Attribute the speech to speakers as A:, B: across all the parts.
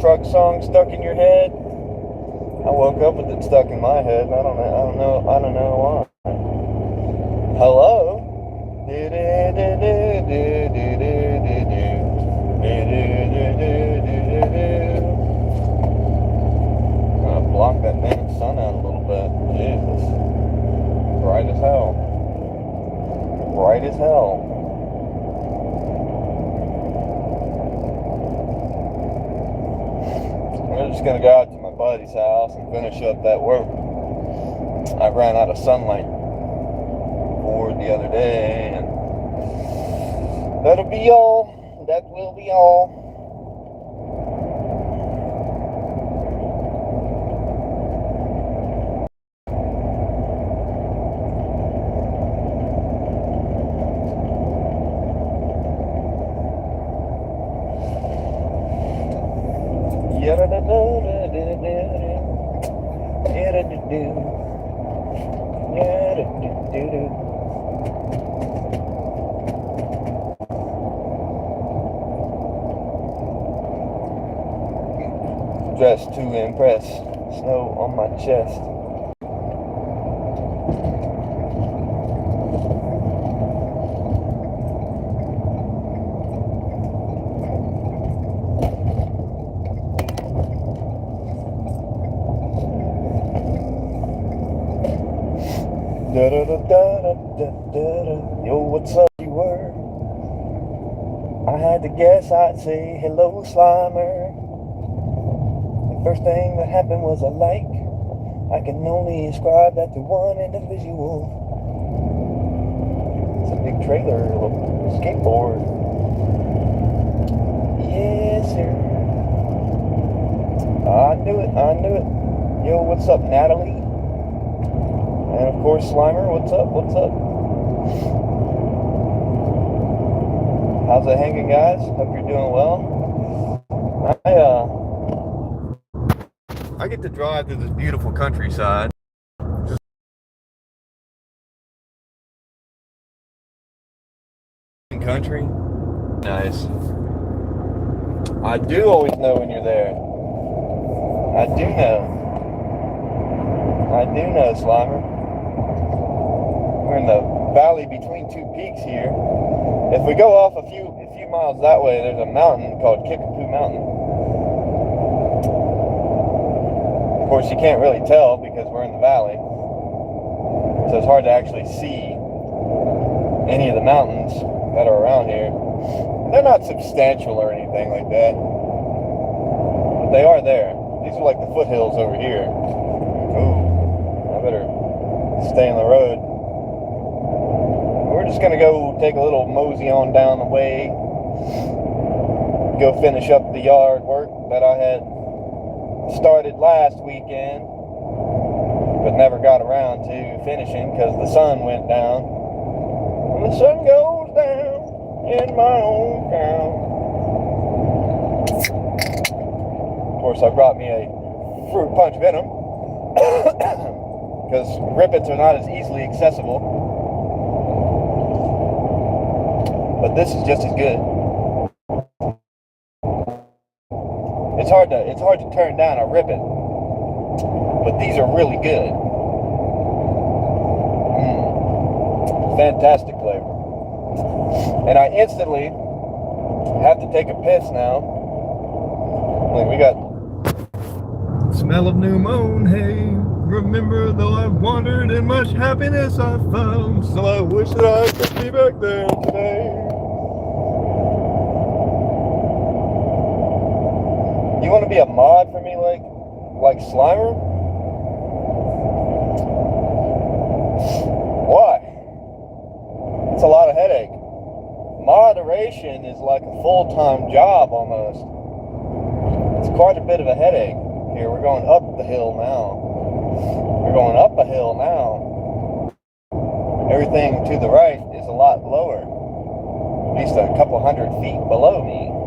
A: truck song stuck in your head? I woke up with it stuck in my head. I don't know why. Hello? I'm gonna block that damn sun out a little bit. Jesus. Bright as hell. Bright as hell. We're just gonna go out to my buddy's house and finish up that work. I ran out of sunlight board the other day, and that'll be all. That will be all. Dressed to impress. Snow on my chest. Yo, what's up, you were? I had to guess I'd say hello, Slimer. The first thing that happened was a like. I can only ascribe that to one individual. It's a big trailer, a little skateboard. Yes, sir. I knew it. Yo, what's up, Natalie? And of course, Slimer, what's up? How's it hanging, guys? Hope you're doing well. I get to drive through this beautiful countryside. Just country. Nice. I do always know when you're there. I do know, Slimer. We're in the valley between two peaks here. If we go off a few miles that way, there's a mountain called Kickapoo Mountain. Of course, you can't really tell because we're in the valley, so it's hard to actually see any of the mountains that are around here. They're not substantial or anything like that, but they are there. These are like the foothills over here. Ooh, I better stay on the road. We're just gonna go take a little mosey on down the way, go finish up the yard work that I had started last weekend, but never got around to finishing because the sun went down. When the sun goes down in my own town. Of course, I brought me a fruit punch venom because rippets are not as easily accessible. But this is just as good. It's hard to turn down a ribbon, but these are really good. Fantastic flavor. And I instantly have to take a piss now. Like, we got smell of new moon, hey. Remember, though I've wandered in much happiness I've found, so I wish that I could be back there today. You want to be a mod for me, like Slimer? Why? It's a lot of headache. Moderation is like a full-time job almost. It's quite a bit of a headache. Here, we're going up the hill now. Everything to the right is a lot lower. At least a couple 100 feet below me.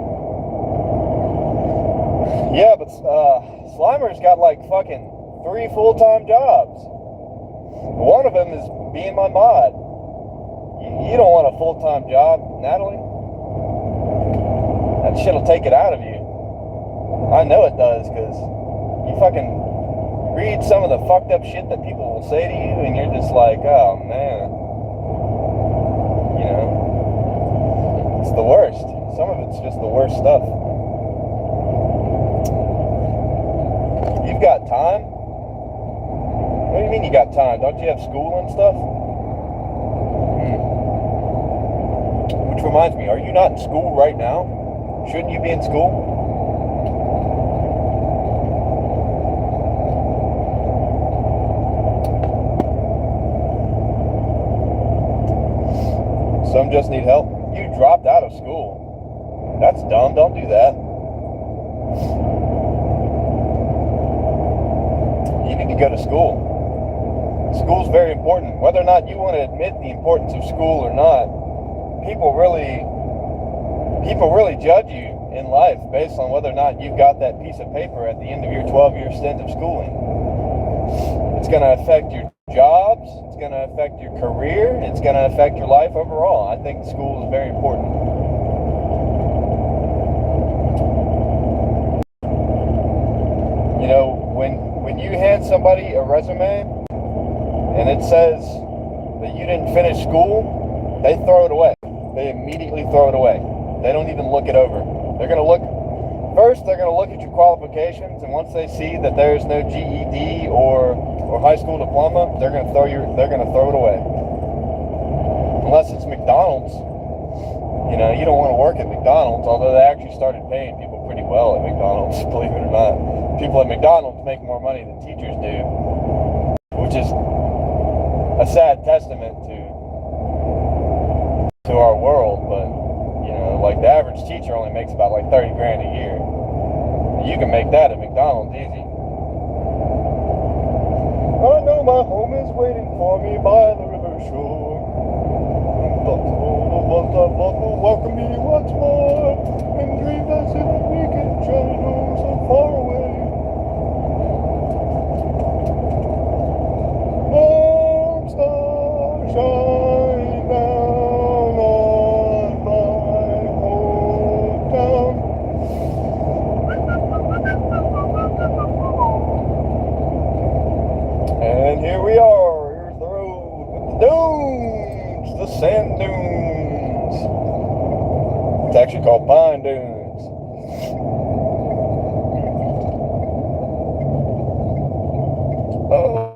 A: Yeah, but Slimer's got like fucking 3 full-time jobs. One of them is being my mod. You don't want a full-time job, Natalie. That shit'll take it out of you. I know it does, because you fucking read some of the fucked up shit that people will say to you, and you're just like, oh man, you know, it's the worst. Some of it's just the worst stuff. You've got time? What do you mean you got time? Don't you have school and stuff? Which reminds me, are you not in school right now? Shouldn't you be in school? Some just need help. You dropped out of school. That's dumb. Don't do that. You need to go to school. School's very important. Whether or not you want to admit the importance of school or not, people really judge you in life based on whether or not you've got that piece of paper at the end of your 12-year stint of schooling. It's going to affect your jobs. It's going to affect your career. It's going to affect your life overall. I think school is very important. You know, when you hand somebody a resume and it says that you didn't finish school, they throw it away. They immediately throw it away. They don't even look it over. They're going to look at your qualifications, and once they see that there's no GED or high school diploma, they're going to throw it away. Unless it's McDonald's. You know, you don't want to work at McDonald's, although they actually started paying people pretty well at McDonald's, believe it or not. People at McDonald's make more money than teachers do, which is a sad testament to our world. But, you know, like the average teacher only makes about like 30 grand a year. You can make that at McDonald's easy. I know my home is waiting for me by the river shore. Welcome me once more, and dream as if we can travel so far away. Long star shine down on my hometown. And here we are. Here's the road with the dunes, the sand dunes. It's actually called Pine Dunes. Oh.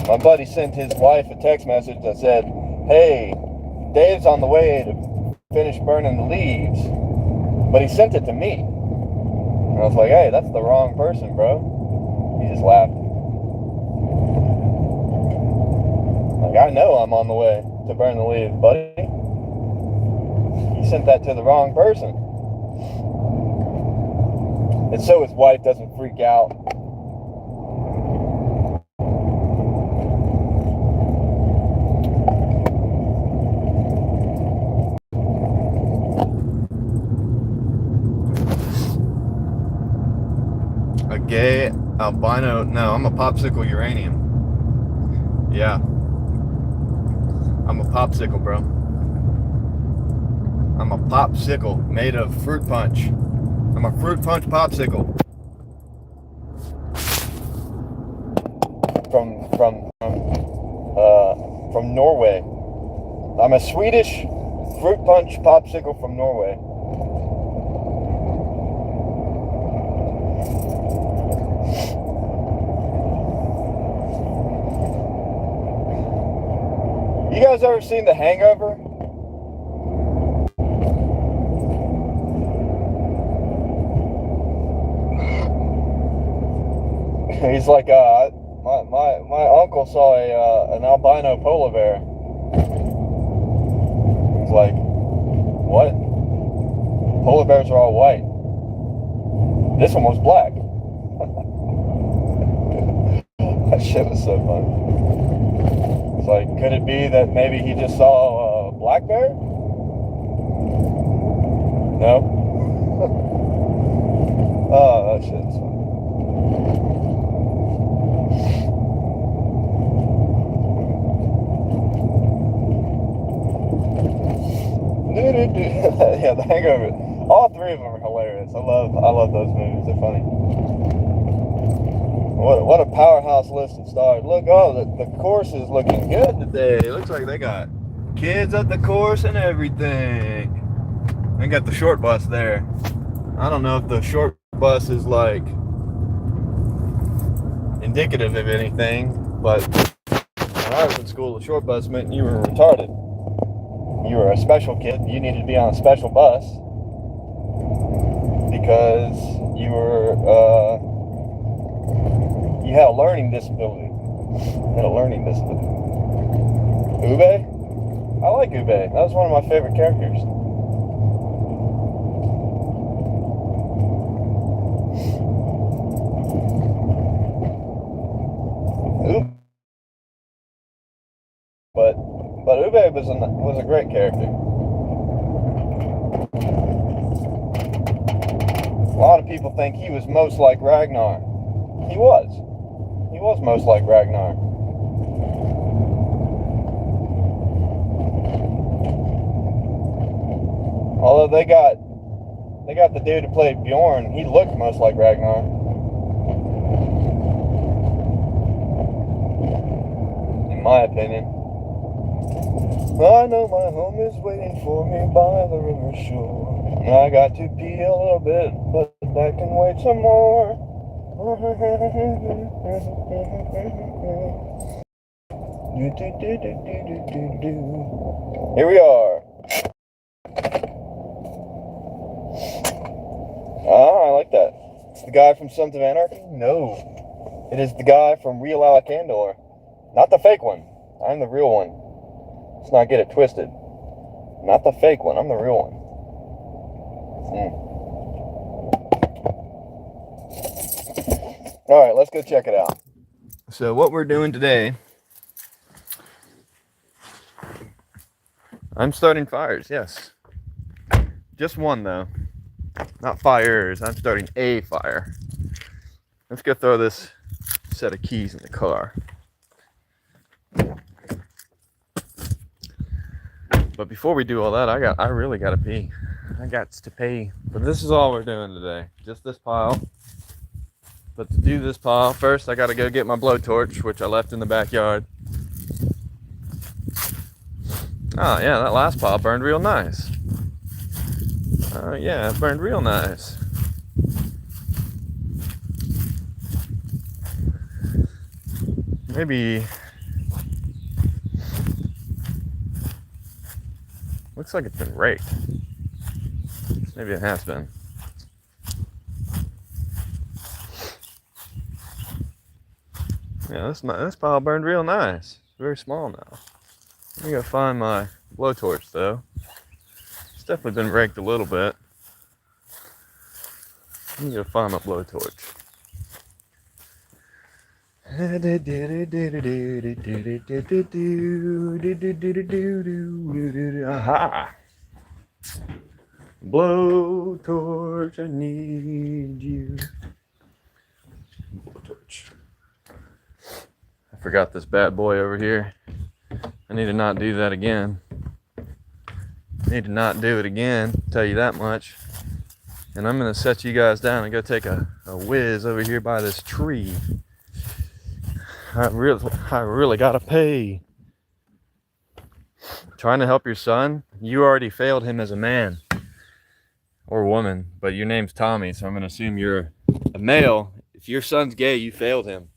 A: My buddy sent his wife a text message that said, hey, Dave's on the way to finish burning the leaves. But he sent it to me. And I was like, hey, that's the wrong person, bro. He just laughed. I know I'm on the way to burn the leaves, buddy. You sent that to the wrong person. And so his wife doesn't freak out. A gay albino, no, I'm a popsicle uranium. Yeah. I'm a popsicle, bro. I'm a popsicle made of fruit punch. I'm a fruit punch popsicle. From Norway. I'm a Swedish fruit punch popsicle from Norway. You guys ever seen The Hangover? He's like, my uncle saw an albino polar bear. He's like, what? Polar bears are all white. This one was black. That shit was so funny. It's like, could it be that maybe he just saw a black bear? No? Oh, that shit's funny. Yeah, The Hangover. All three of them are hilarious. I love those movies. They're funny. What a powerhouse list of stars. Look, the course is looking good today. It looks like they got kids at the course and everything. They got the short bus there. I don't know if the short bus is like indicative of anything, but when I was in school, the short bus meant you were retarded. You were a special kid. You needed to be on a special bus because you had a learning disability. Ube? I like Ube. That was one of my favorite characters. Ube. But Ube was a great character. A lot of people think he was most like Ragnar. He was. He was most like Ragnar. Although they got the dude who played Bjorn, he looked most like Ragnar. In my opinion. I know my home is waiting for me by the river shore. I got to pee a little bit, but I can wait some more. Here we are. Ah, I like that. It's the guy from Sons of Anarchy? No. It is the guy from Real Alakandor. Not the fake one. I'm the real one. Let's not get it twisted. Not the fake one. I'm the real one. All right, let's go check it out. So what we're doing today, I'm starting fires, yes. Just one though. Not fires. I'm starting a fire. Let's go throw this set of keys in the car. But before we do all that, I really gotta pee. I got to pee. But this is all we're doing today. Just this pile. But to do this pile, first I gotta go get my blowtorch, which I left in the backyard. Oh yeah, that last pile burned real nice. Oh yeah, it burned real nice. Maybe looks like it's been raked. Maybe it has been. Yeah, this pile burned real nice. It's very small now. Let me go find my blowtorch though. It's definitely been raked a little bit. Let me go find my blowtorch. Aha! Blowtorch, I need you. Blowtorch. I forgot this bad boy over here. I need to not do that again. Need to not do it again, tell you that much. And I'm gonna set you guys down and go take a whiz over here by this tree. I really gotta pay. Trying to help your son? You already failed him as a man or woman, but your name's Tommy, so I'm gonna assume you're a male. If your son's gay, you failed him.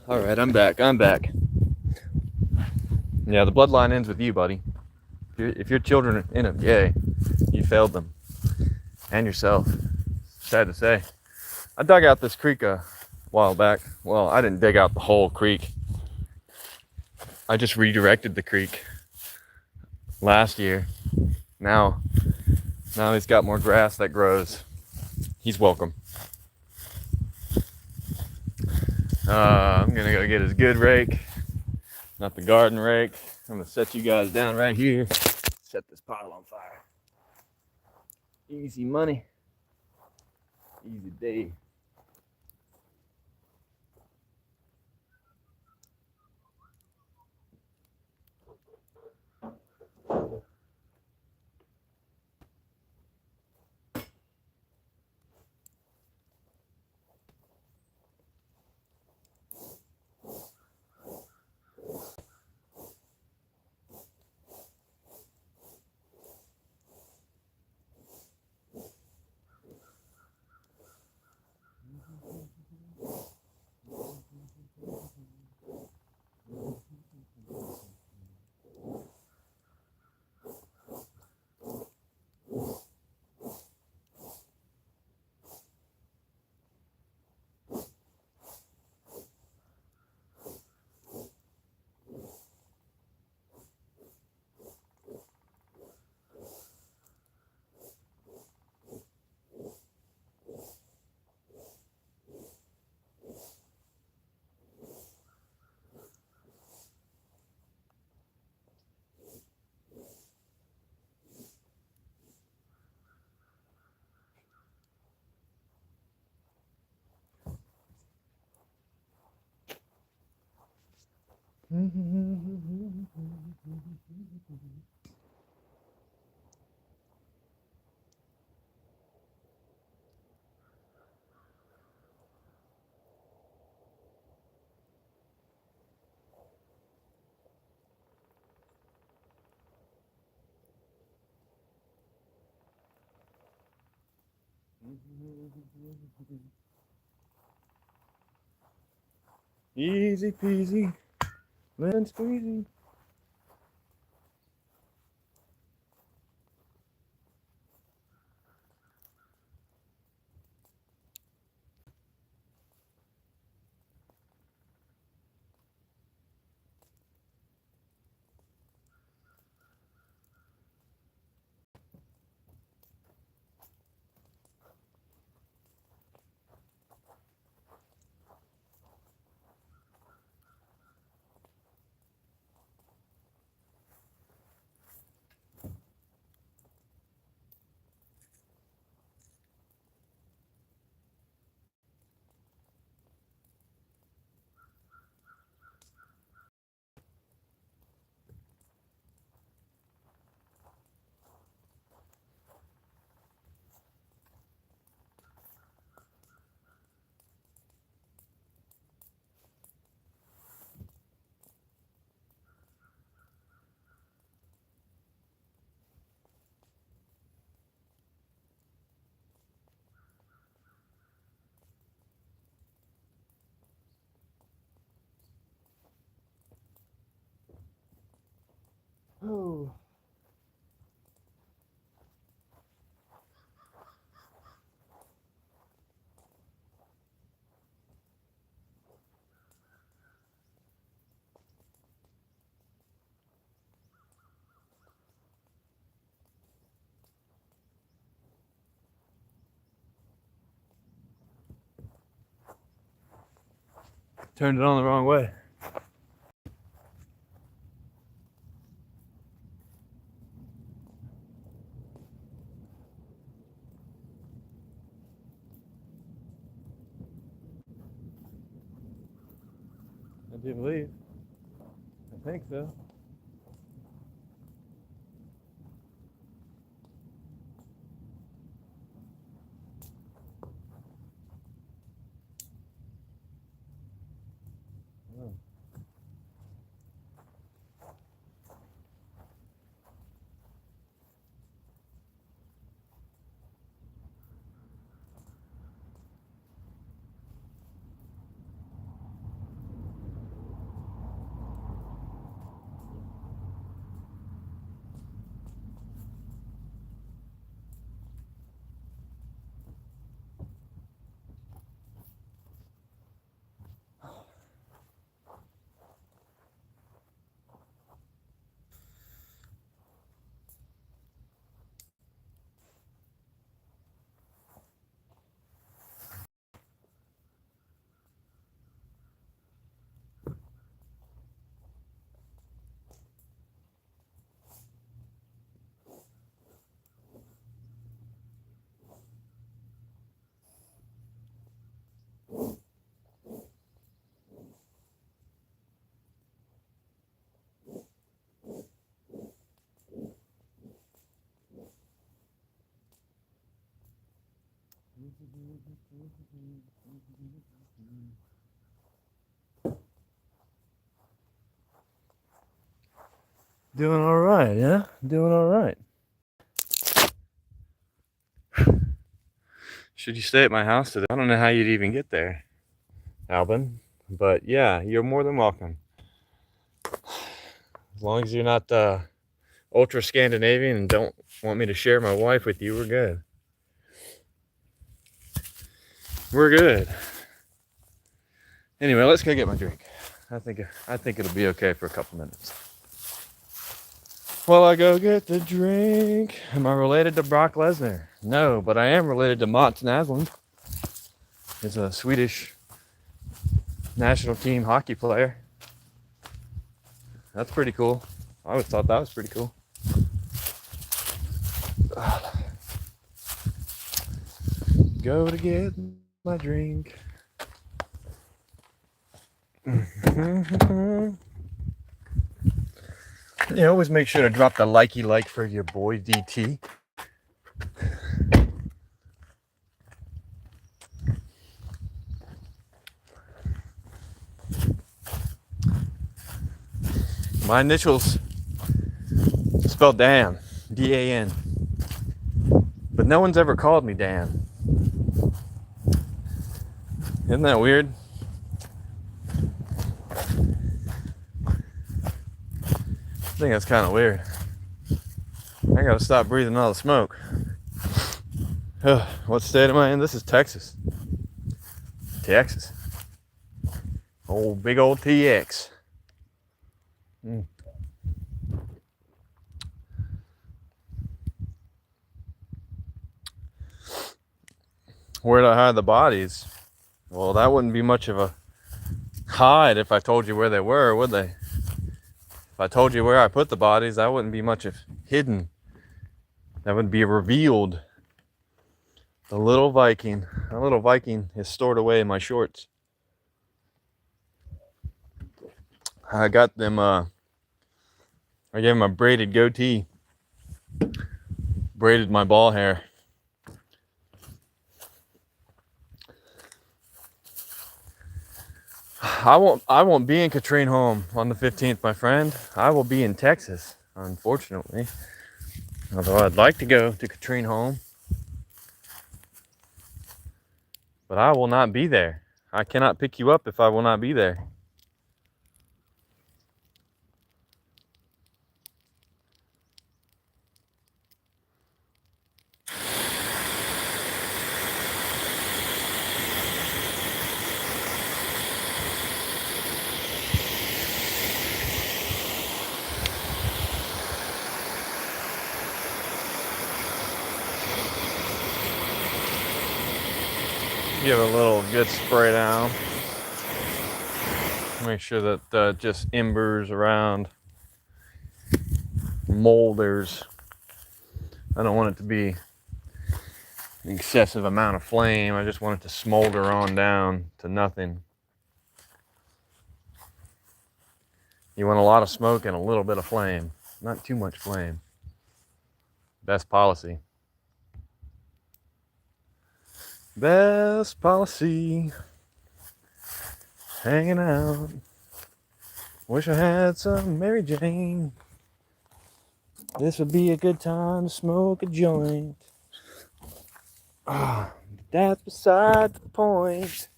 A: All right, I'm back. Yeah, the bloodline ends with you, buddy. If your children end up gay, you failed them and yourself. Sad to say. I dug out this creek a while back. Well, I didn't dig out the whole creek. I just redirected the creek last year. Now he's got more grass that grows. He's welcome. I'm gonna go get his good rake, not the garden rake. I'm gonna set you guys down right here. Set this pile on fire. Easy money, easy day. Easy peasy, lemon squeezy. Oh. Turned it on the wrong way. I do believe. I think so. Oh. Doing all right, yeah? Doing all right. Should you stay at my house today? I don't know how you'd even get there, Albin. But yeah, you're more than welcome. As long as you're not ultra Scandinavian and don't want me to share my wife with you, we're good. We're good. Anyway, let's go get my drink. I think it'll be okay for a couple minutes. Well, I go get the drink. Am I related to Brock Lesnar? No, but I am related to Mats Naslund. He's a Swedish national team hockey player. That's pretty cool. I always thought that was pretty cool. Go to get my drink. Yeah, always make sure to drop the likey like for your boy DT. My initials spelled Dan, D-A-N. But no one's ever called me Dan. Isn't that weird? I think that's kind of weird. I gotta stop breathing all the smoke. What state am I in? This is Texas. Texas. Old big old TX. Where'd I hide the bodies? Well, that wouldn't be much of a hide if I told you where they were, would they? If I told you where I put the bodies, that wouldn't be much of hidden. That would be revealed. A little Viking is stored away in my shorts. I got them, I gave him a braided goatee. Braided my ball hair. I won't be in Katrine home on the 15th, my friend. I will be in Texas, unfortunately. Although I'd like to go to Katrine home. But I will not be there. I cannot pick you up if I will not be there. Give it a little good spray down. Make sure that just embers around, molders. I don't want it to be an excessive amount of flame. I just want it to smolder on down to nothing. You want a lot of smoke and a little bit of flame, not too much flame. Best policy. Best policy. Hanging out. Wish I had some Mary Jane. This would be a good time to smoke a joint. That's beside the point.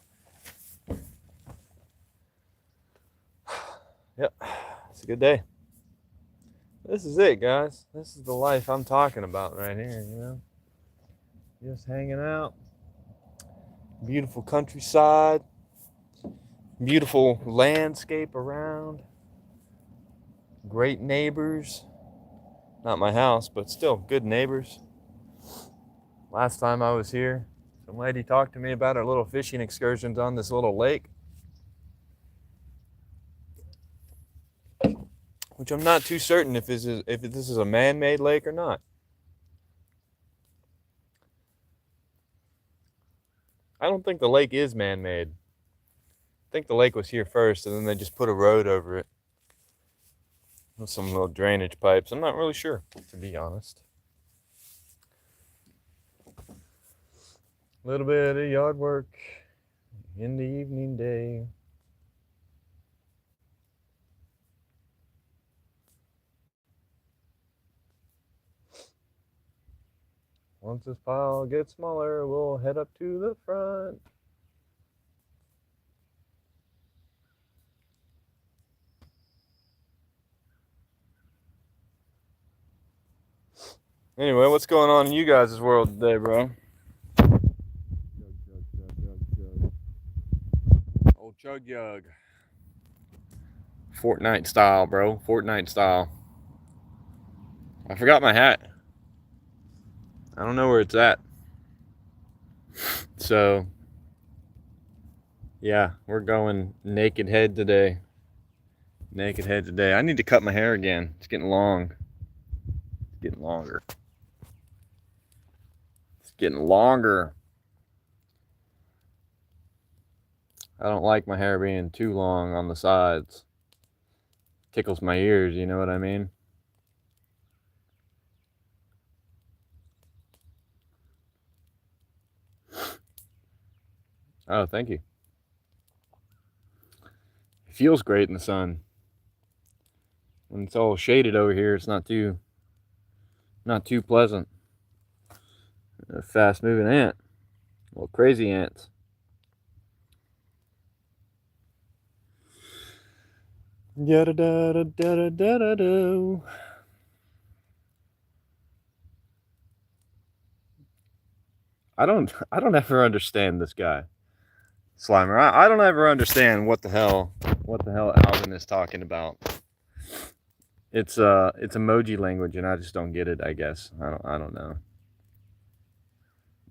A: Yep, it's a good day. This is it, guys. This is the life I'm talking about right here, you know? Just hanging out. Beautiful countryside. Beautiful landscape around. Great neighbors. Not my house, but still good neighbors. Last time I was here, some lady talked to me about her little fishing excursions on this little lake, which I'm not too certain if this is a man-made lake or not. I don't think the lake is man-made. I think the lake was here first, and then they just put a road over it with some little drainage pipes. I'm not really sure, to be honest. A little bit of yard work in the evening day. Once this pile gets smaller, we'll head up to the front. Anyway, what's going on in you guys' world today, bro? Chug. Old chug yug. Fortnite style, bro. Fortnite style. I forgot my hat. I don't know where it's at. So, yeah, we're going naked head today. Naked head today. I need to cut my hair again. It's getting long. It's getting longer. It's getting longer. I don't like my hair being too long on the sides. Tickles my ears, you know what I mean? Oh, thank you. It feels great in the sun. When it's all shaded over here, it's not too pleasant. A fast moving ant. Well, crazy ants. Yada da da da da da da. I don't ever understand this guy, Slimer. I don't ever understand what the hell Alvin is talking about. It's emoji language, and I just don't get it. I guess I don't know.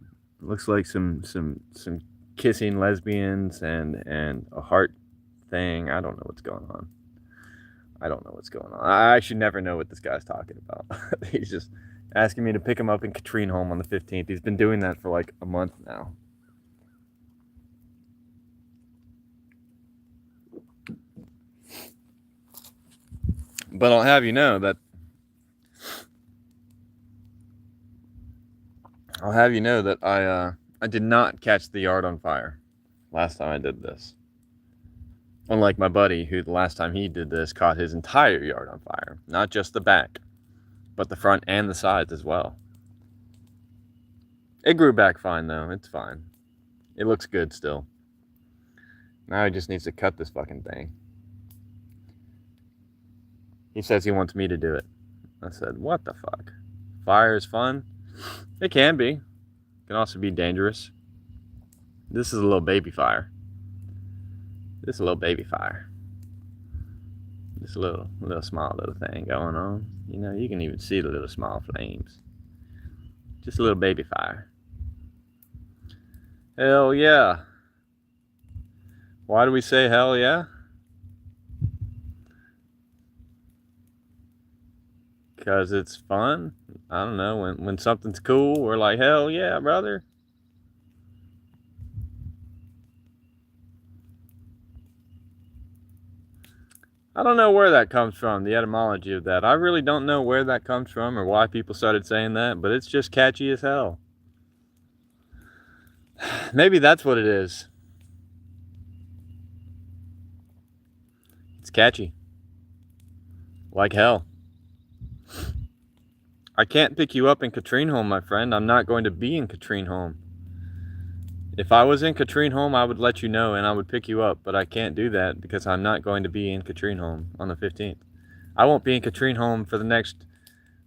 A: It looks like some kissing lesbians and a heart thing. I don't know what's going on. I should never know what this guy's talking about. He's just asking me to pick him up in Katrine home on the 15th. He's been doing that for like a month now. But I'll have you know that I did not catch the yard on fire last time I did this. Unlike my buddy, who the last time he did this caught his entire yard on fire. Not just the back, but the front and the sides as well. It grew back fine though. It's fine. It looks good still. Now he just needs to cut this fucking thing. He says he wants me to do it. I said, what the fuck? Fire is fun? It can be. It can also be dangerous. This is a little baby fire. This is a little baby fire. This little small little thing going on. You know, you can even see the little small flames. Just a little baby fire. Hell yeah. Why do we say hell yeah? Because it's fun. I don't know, when something's cool, we're like, hell yeah, brother. I don't know where that comes from, the etymology of that. I really don't know where that comes from or why people started saying that, but it's just catchy as hell. Maybe that's what it is. It's catchy. Like hell. I can't pick you up in Katrine home, my friend. I'm not going to be in Katrine home. If I was in Katrine home, I would let you know and I would pick you up, but I can't do that because I'm not going to be in Katrine home on the 15th. I won't be in Katrine home for the next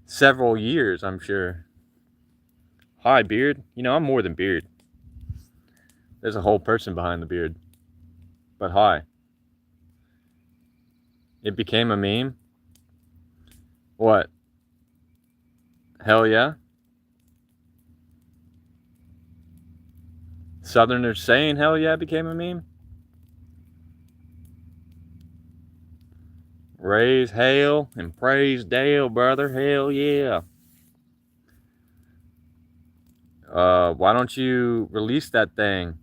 A: several years, I'm sure. Hi, beard. You know, I'm more than beard. There's a whole person behind the beard. But hi. It became a meme? What? Hell yeah? Southerners saying hell yeah became a meme? Raise hail and praise Dale, brother. Hell yeah. Why don't you release that thing?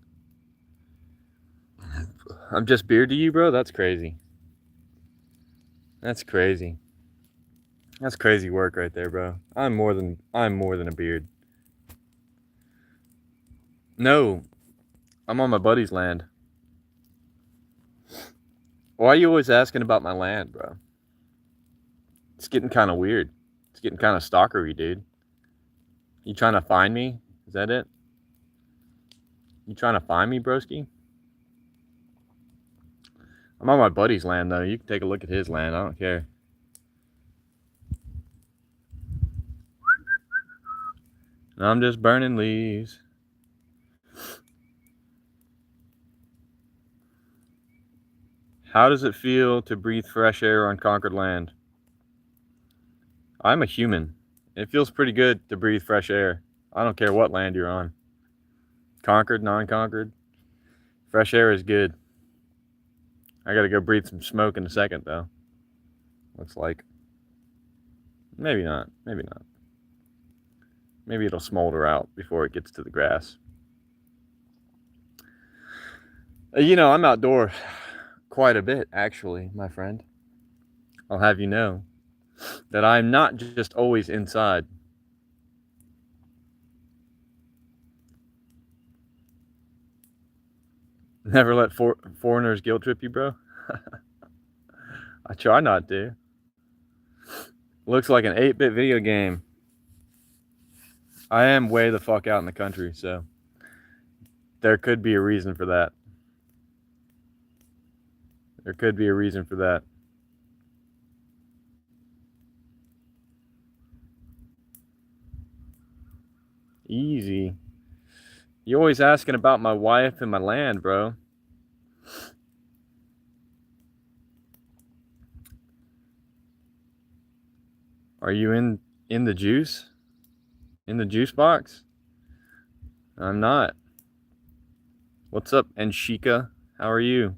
A: I'm just beard to you, bro? That's crazy. That's crazy. That's crazy work right there, bro. I'm more than a beard. No, I'm on my buddy's land. Why are you always asking about my land, bro? It's getting kind of weird. It's getting kind of stalkery, dude. You trying to find me? Is that it? You trying to find me, broski? I'm on my buddy's land, though. You can take a look at his land. I don't care. I'm just burning leaves. How does it feel to breathe fresh air on conquered land? I'm a human. It feels pretty good to breathe fresh air. I don't care what land you're on. Conquered, non-conquered. Fresh air is good. I gotta go breathe some smoke in a second, though. Looks like. Maybe not. Maybe not. Maybe it'll smolder out before it gets to the grass. You know, I'm outdoor quite a bit, actually, my friend. I'll have you know that I'm not just always inside. Never let foreigners guilt trip you, bro. I try not to. Looks like an 8-bit video game. I am way the fuck out in the country, so there could be a reason for that. There could be a reason for that. Easy. You always asking about my wife and my land, bro. Are you in the juice? In the juice box? I'm not. What's up, Enshika? How are you?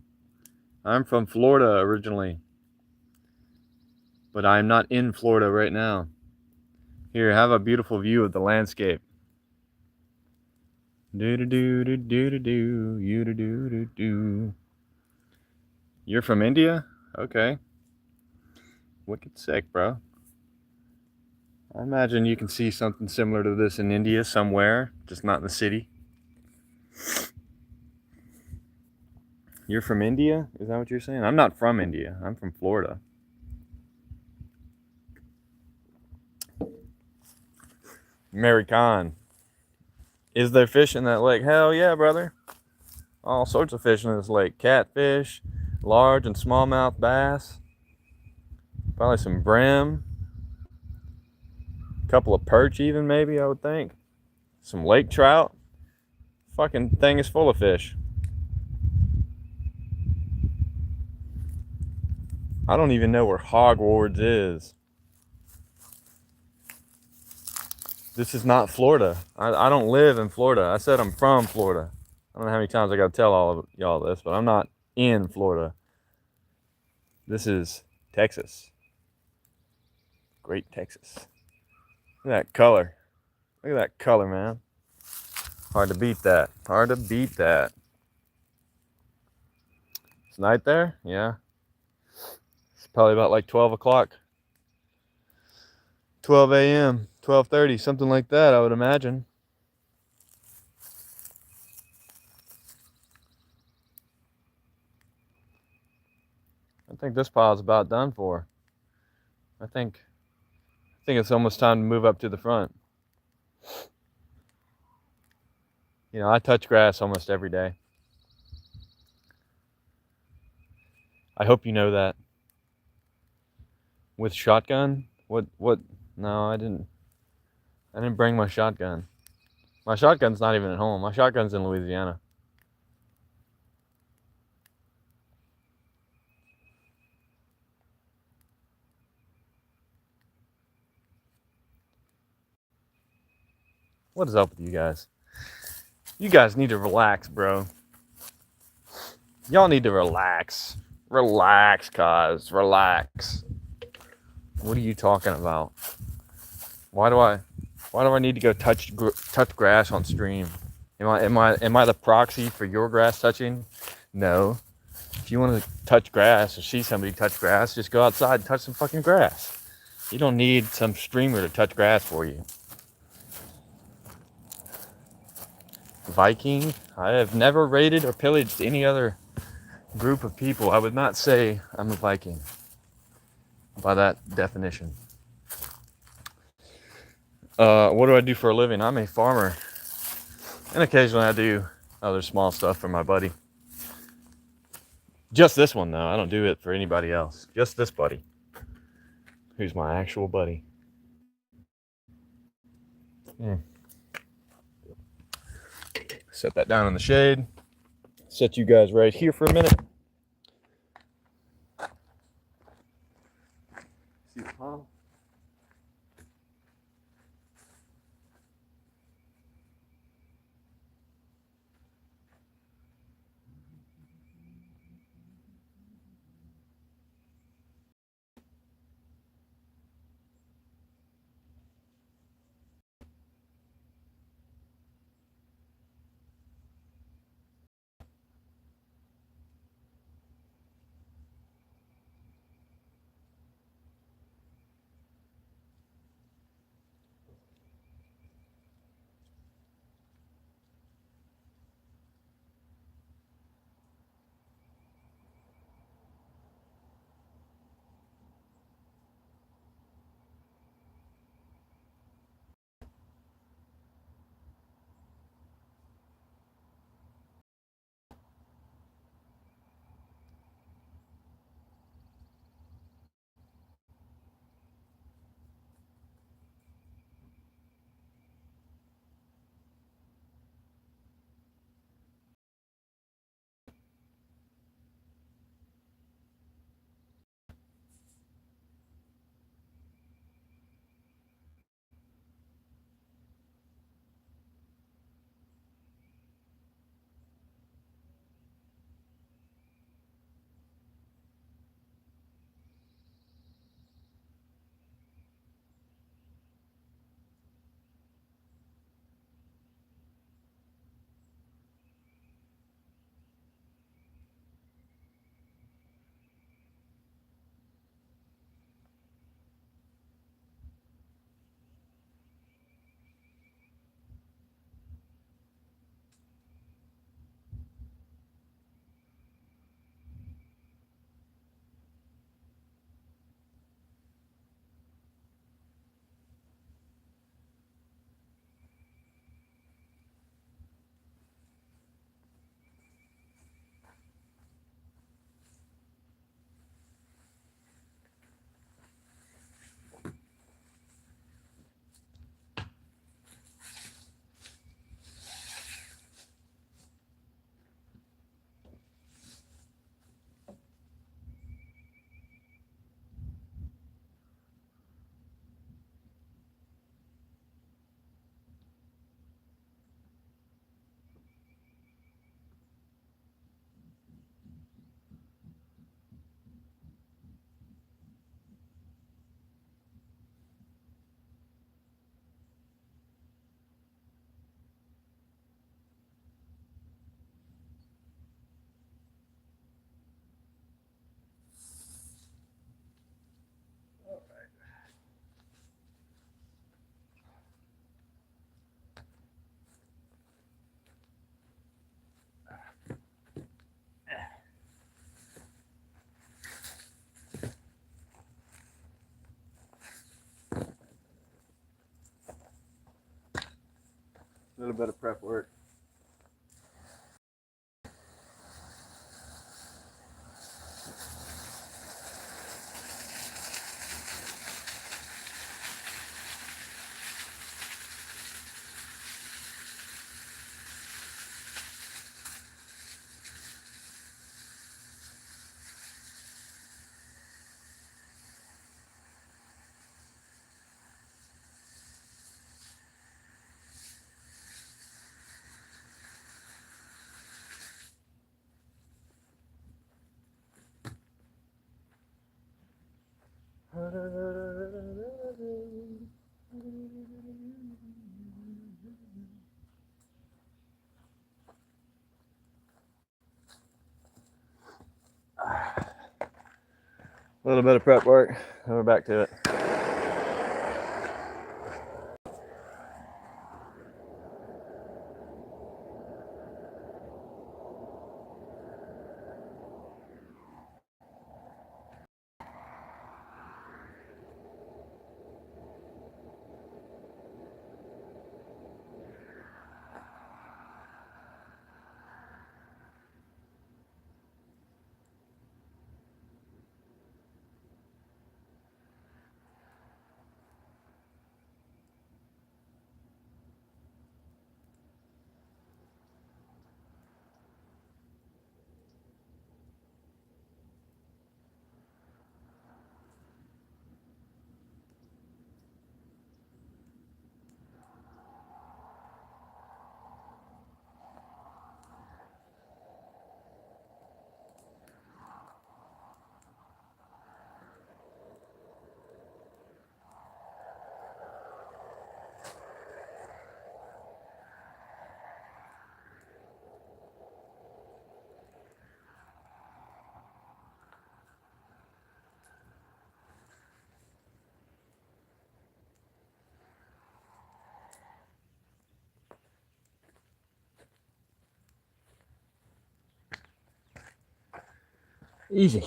A: I'm from Florida originally, but I'm not in Florida right now. Here, have a beautiful view of the landscape. Do do do do do do do you do do do do. You're from India? Okay. Wicked sick, bro. I imagine you can see something similar to this in India somewhere, just not in the city. You're from India? Is that what you're saying? I'm not from India. I'm from Florida. Mary Khan. Is there fish in that lake? Hell yeah, brother. All sorts of fish in this lake. Catfish, large and smallmouth bass. Probably some brim. A couple of perch even, maybe, I would think. Some lake trout. Fucking thing is full of fish. I don't even know where Hogwarts is. This is not Florida. I don't live in Florida. I said I'm from Florida. I don't know how many times I got to tell all of y'all this, but I'm not in Florida. This is Texas. Great Texas. Look at that color. Look at that color, man. Hard to beat that. Hard to beat that. It's night there? Yeah. It's probably about like 12 o'clock. 12 a.m., 12:30, something like that, I would imagine. I think this pile's about done for. I think it's almost time to move up to the front. You know, I touch grass almost every day. I hope you know that. With shotgun? What? No, I didn't bring my shotgun. My shotgun's not even at home. My shotgun's in Louisiana. What is up with you guys? You guys need to relax, bro. Y'all need to relax. Relax, cuz. Relax. What are you talking about? Why do I need to go touch grass on stream? Am I the proxy for your grass touching? No. If you want to touch grass or see somebody touch grass, just go outside and touch some fucking grass. You don't need some streamer to touch grass for you. Viking. I have never raided or pillaged any other group of people. I would not say I'm a Viking by that definition. What do I do for a living? I'm a farmer, and occasionally I do other small stuff for my buddy. Just this one though. I don't do it for anybody else. Just this buddy, who's my actual buddy. Set that down in the shade. Set you guys right here for a minute. See the palm? A little bit of prep work. A little bit of prep work, and we're back to it. Easy.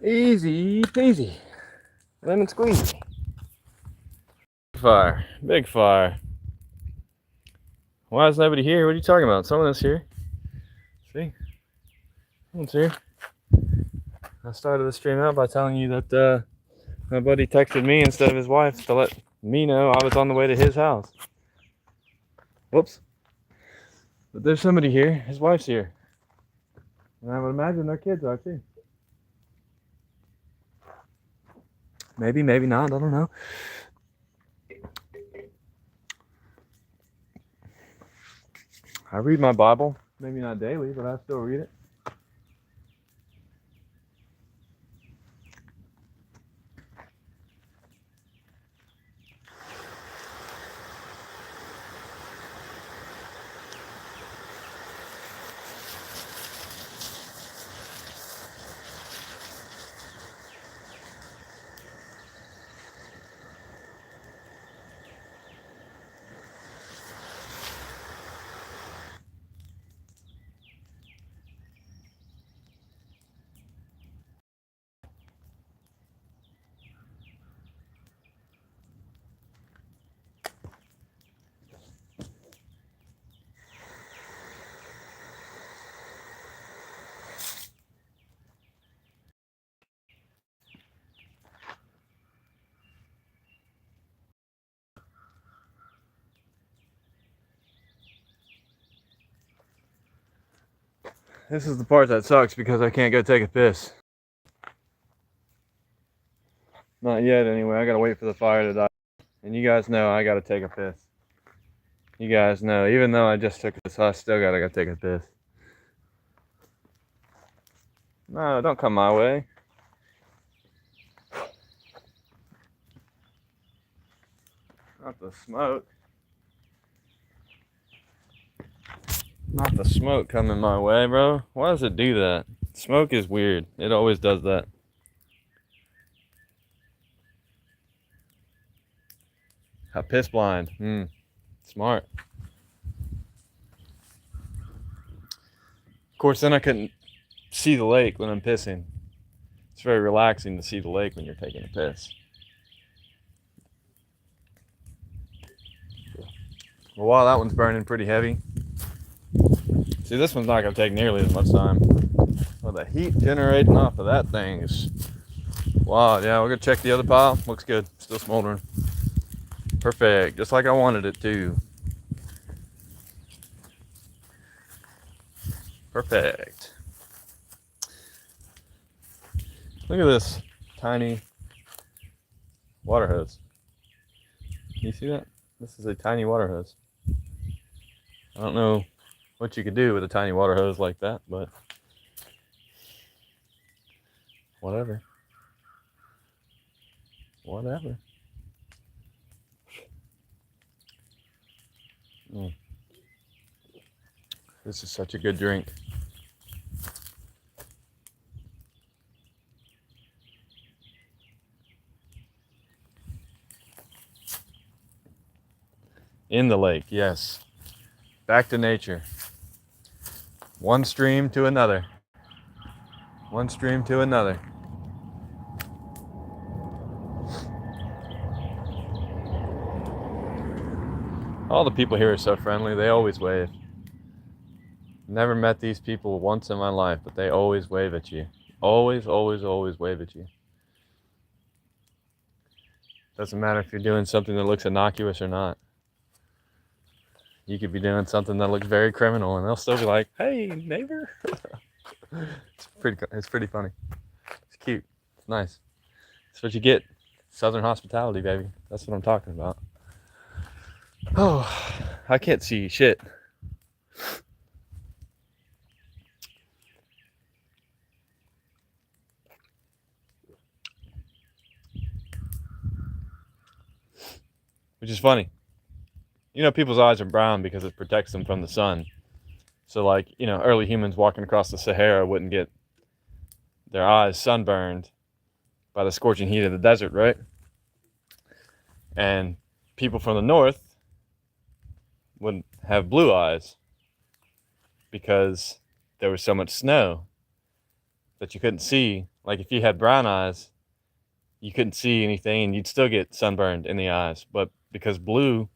A: Easy peasy. Lemon squeezy. Fire. Big fire. Why is nobody here? What are you talking about? Someone's here. See? Someone's here. I started the stream out by telling you that my buddy texted me instead of his wife to let me know I was on the way to his house. Whoops. But there's somebody here. His wife's here. And I would imagine their kids are too. Maybe, maybe not. I don't know. I read my Bible. Maybe not daily, but I still read it. This is the part that sucks because I can't go take a piss. Not yet, anyway. I gotta wait for the fire to die. And you guys know I gotta take a piss. You guys know, even though I just took a piss, I still gotta go take a piss. No, don't come my way. Not the smoke. Not the smoke coming my way, bro. Why does it do that? Smoke is weird. It always does that. I'm piss blind. Smart. Of course, then I couldn't see the lake when I'm pissing. It's very relaxing to see the lake when you're taking a piss. Well, wow, that one's burning pretty heavy. See, this one's not going to take nearly as much time. Well, the heat generating off of that thing is... Wow, yeah, we're going to check the other pile. Looks good. Still smoldering. Perfect. Just like I wanted it to. Perfect. Look at this tiny water hose. Can you see that? This is a tiny water hose. I don't know what you could do with a tiny water hose like that, but whatever. Whatever. This is such a good drink. In the lake, yes. Back to nature. One stream to another. One stream to another. All the people here are so friendly. They always wave. Never met these people once in my life, but they always wave at you. Always, always, always wave at you. Doesn't matter if you're doing something that looks innocuous or not. You could be doing something that looks very criminal and they'll still be like, hey, neighbor. It's It's pretty funny. It's cute. It's nice. That's what you get. Southern hospitality, baby. That's what I'm talking about. Oh, I can't see shit. Which is funny. You know, people's eyes are brown because it protects them from the sun. So, like, you know, early humans walking across the Sahara wouldn't get their eyes sunburned by the scorching heat of the desert, right? And people from the north would have blue eyes because there was so much snow that you couldn't see. Like, if you had brown eyes, you couldn't see anything and you'd still get sunburned in the eyes. But because blue,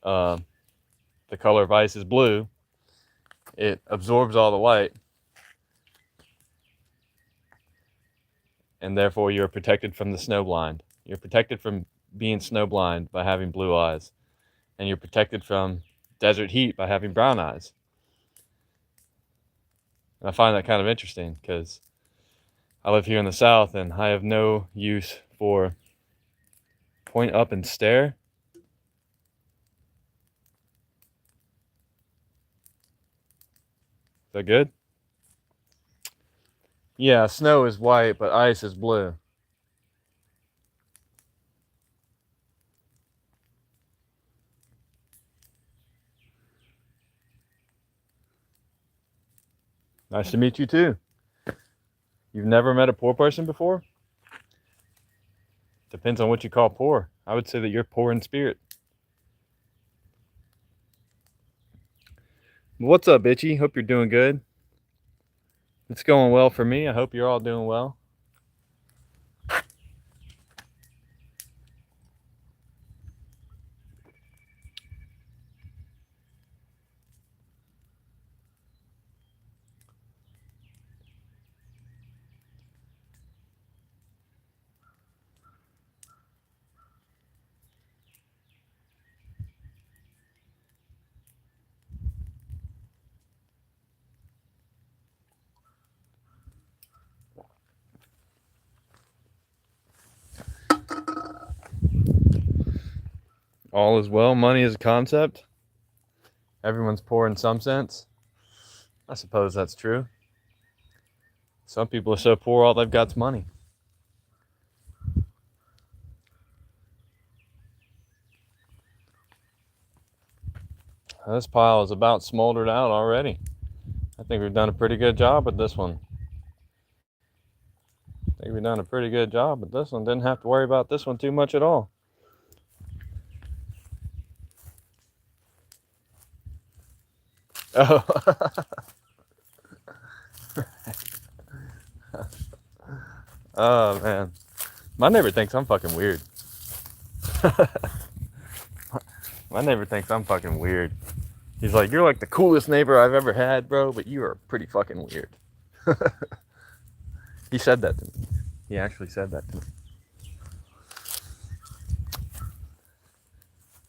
A: the color of ice is blue, it absorbs all the light, and therefore you're protected from the snow blind. You're protected from being snow blind by having blue eyes, and you're protected from desert heat by having brown eyes. And I find that kind of interesting because I live here in the South and I have no use for point up and stare. Is that good? Yeah, snow is white, but ice is blue. Nice to meet you too. You've never met a poor person before? Depends on what you call poor. I would say that you're poor in spirit. What's up, bitchy? Hope you're doing good. It's going well for me. I hope you're all doing well. All is well. Money is a concept. Everyone's poor in some sense. I suppose that's true. Some people are so poor all they've got is money. This pile is about smoldered out already. I think we've done a pretty good job with this one. Didn't have to worry about this one too much at all. Oh. Oh, man. My neighbor thinks I'm fucking weird. My neighbor thinks I'm fucking weird. He's like, you're like the coolest neighbor I've ever had, bro, but you are pretty fucking weird. He said that to me. He actually said that to me.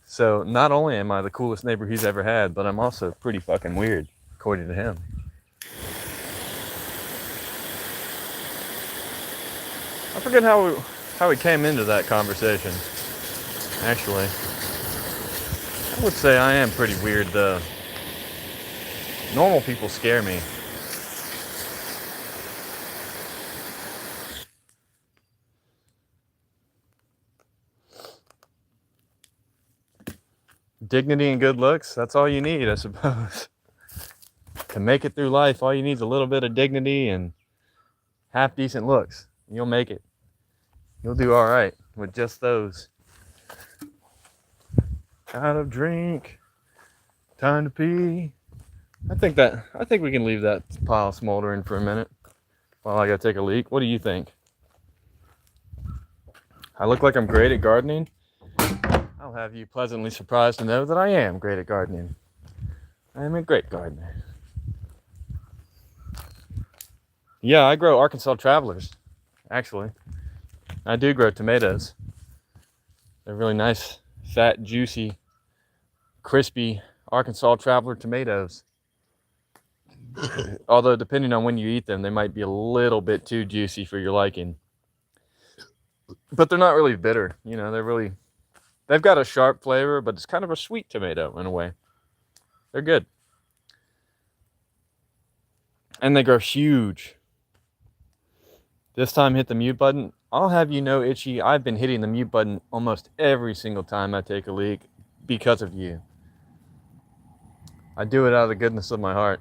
A: So not only am I the coolest neighbor he's ever had, but I'm also pretty fucking weird, according to him. I forget how we came into that conversation. Actually, I would say I am pretty weird though. Normal people scare me. Dignity and good looks, that's all you need, I suppose. To make it through life, all you need is a little bit of dignity and half decent looks. You'll make it. You'll do all right with just those. Out of drink, time to pee. I think we can leave that pile smoldering for a minute while I gotta take a leak. What do you think? I look like I'm great at gardening. I'll have you pleasantly surprised to know that I am great at gardening. I am a great gardener. Yeah, I grow Arkansas Travelers, actually. I do grow tomatoes. They're really nice, fat, juicy, crispy Arkansas Traveler tomatoes.
B: Although depending on when you eat them, they might be a little bit too juicy for your liking. But they're not really bitter. You know, they've got a sharp flavor, but it's kind of a sweet tomato in a way. They're good. And they grow huge. This time hit the mute button. I'll have you know, Itchy, I've been hitting the mute button almost every single time I take a leak because of you. I do it out of the goodness of my heart.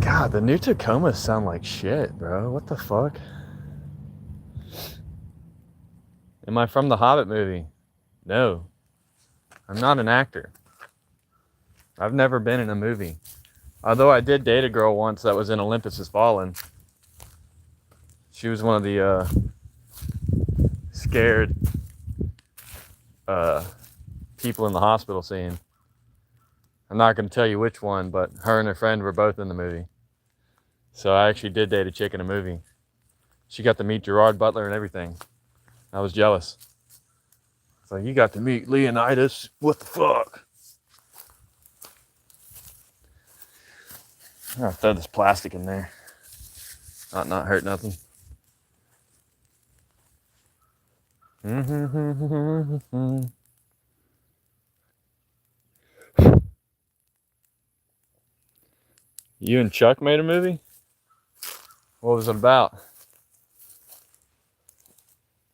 B: God, the new Tacomas sound like shit, bro. What the fuck? Am I from the Hobbit movie? No. I'm not an actor. I've never been in a movie. Although I did date a girl once that was in Olympus Has Fallen. She was one of the scared uh, people in the hospital scene. I'm not going to tell you which one, but her and her friend were both in the movie. So I actually did date a chick in a movie. She got to meet Gerard Butler and everything. I was jealous. It's like, you got to meet Leonidas. What the fuck? I'll throw this plastic in there. Not hurt nothing. You and Chuck made a movie? What was it about?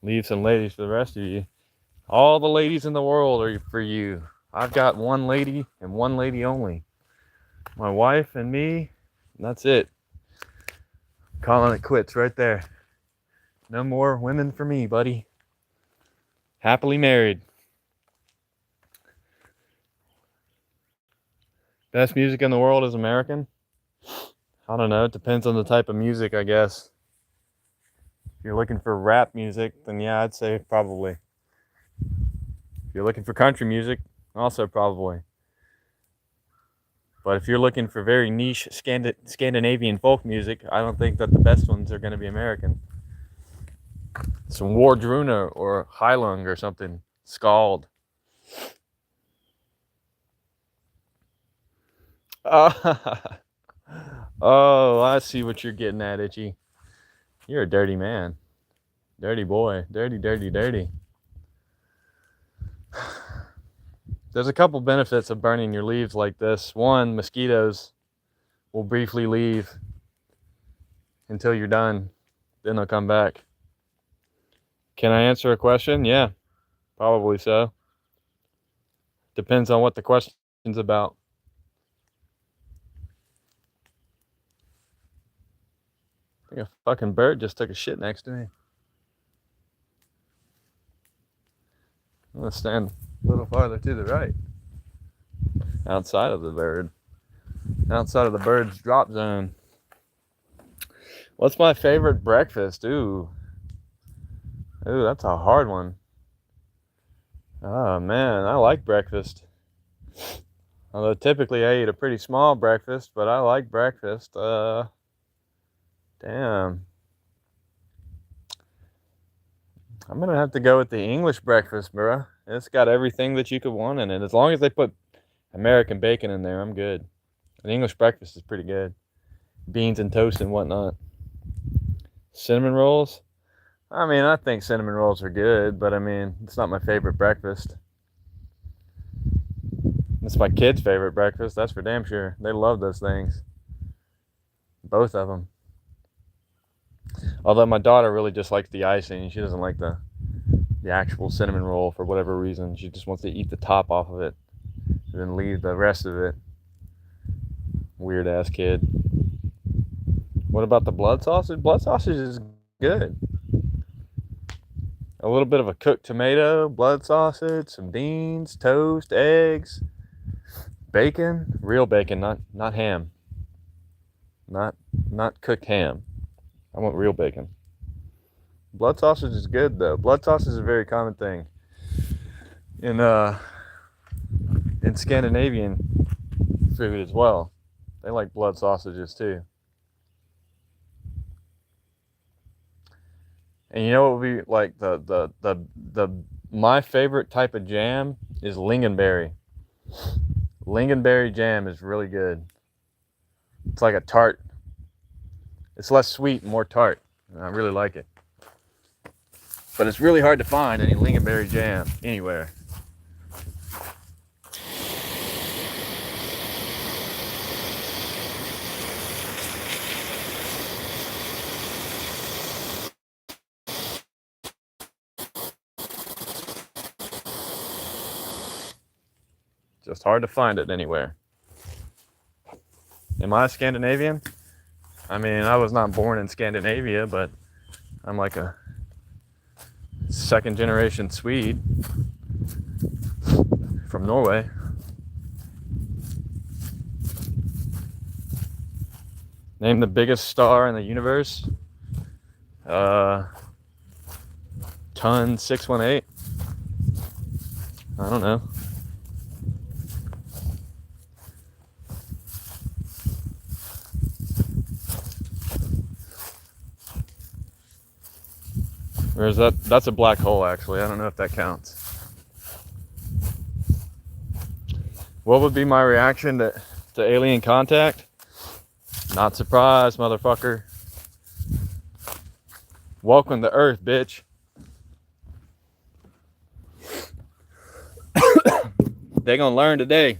B: Leave some ladies for the rest of you. All the ladies in the world are for you. I've got one lady and one lady only. My wife and me, and that's it. Calling it quits right there. No more women for me, buddy. Happily married. Best music in the world is American? I don't know. It depends on the type of music, I guess. If you're looking for rap music, then yeah, I'd say probably. If you're looking for country music, also probably. But if you're looking for very niche Scandinavian folk music, I don't think that the best ones are going to be American. Some Wardruna or Heilung or something. Scald. Oh, I see what you're getting at, Itchy. You're a dirty man. Dirty boy. Dirty, dirty, dirty. There's a couple benefits of burning your leaves like this. One, mosquitoes will briefly leave until you're done. Then they'll come back. Can I answer a question? Yeah, probably so. Depends on what the question's about. I think a fucking bird just took a shit next to me. I'm gonna stand a little farther to the right. Outside of the bird. Outside of the bird's drop zone. What's my favorite breakfast? Ooh, that's a hard one. Oh man, I like breakfast. Although typically I eat a pretty small breakfast, but I like breakfast. Damn. I'm gonna have to go with the English breakfast, bro. It's got everything that you could want in it. As long as they put American bacon in there, I'm good. The English breakfast is pretty good. Beans and toast and whatnot. Cinnamon rolls? I mean, I think cinnamon rolls are good, but I mean, it's not my favorite breakfast. It's my kids' favorite breakfast, that's for damn sure. They love those things. Both of them. Although my daughter really just likes the icing. She doesn't like the actual cinnamon roll for whatever reason. She just wants to eat the top off of it and then leave the rest of it. Weird ass kid. What about the blood sausage? Blood sausage is good. A little bit of a cooked tomato, blood sausage, some beans, toast, eggs, bacon, real bacon, not ham. Not cooked ham. I want real bacon. Blood sausage is good though. Blood sausage is a very common thing in Scandinavian food as well. They like blood sausages too. And you know what would be like the my favorite type of jam is lingonberry. Lingonberry jam is really good. It's like a tart. It's less sweet and more tart. And I really like it. But it's really hard to find any lingonberry jam anywhere. Just hard to find it anywhere. Am I Scandinavian? I mean, I was not born in Scandinavia, but I'm like a second generation Swede from Norway. Name the biggest star in the universe. Ton 618. I don't know. Or is that? That's a black hole, actually. I don't know if that counts. What would be my reaction to alien contact? Not surprised, motherfucker. Welcome to Earth, bitch. They gonna learn today.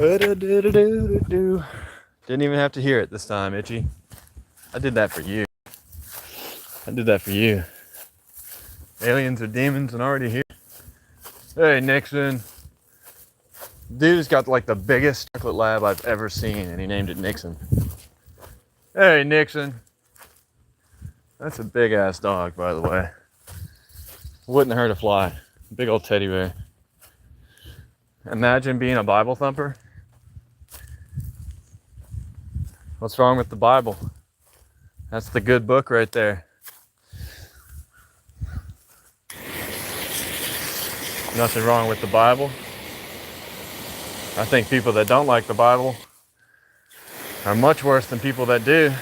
B: Didn't even have to hear it this time, Itchy. I did that for you. I did that for you. Aliens or demons and already here. Hey, Nixon. Dude's got like the biggest chocolate lab I've ever seen, and he named it Nixon. Hey, Nixon. That's a big ass dog, by the way. Wouldn't hurt a fly. Big old teddy bear. Imagine being a Bible thumper. What's wrong with the Bible? That's the good book right there. Nothing wrong with the Bible. I think people that don't like the Bible are much worse than people that do.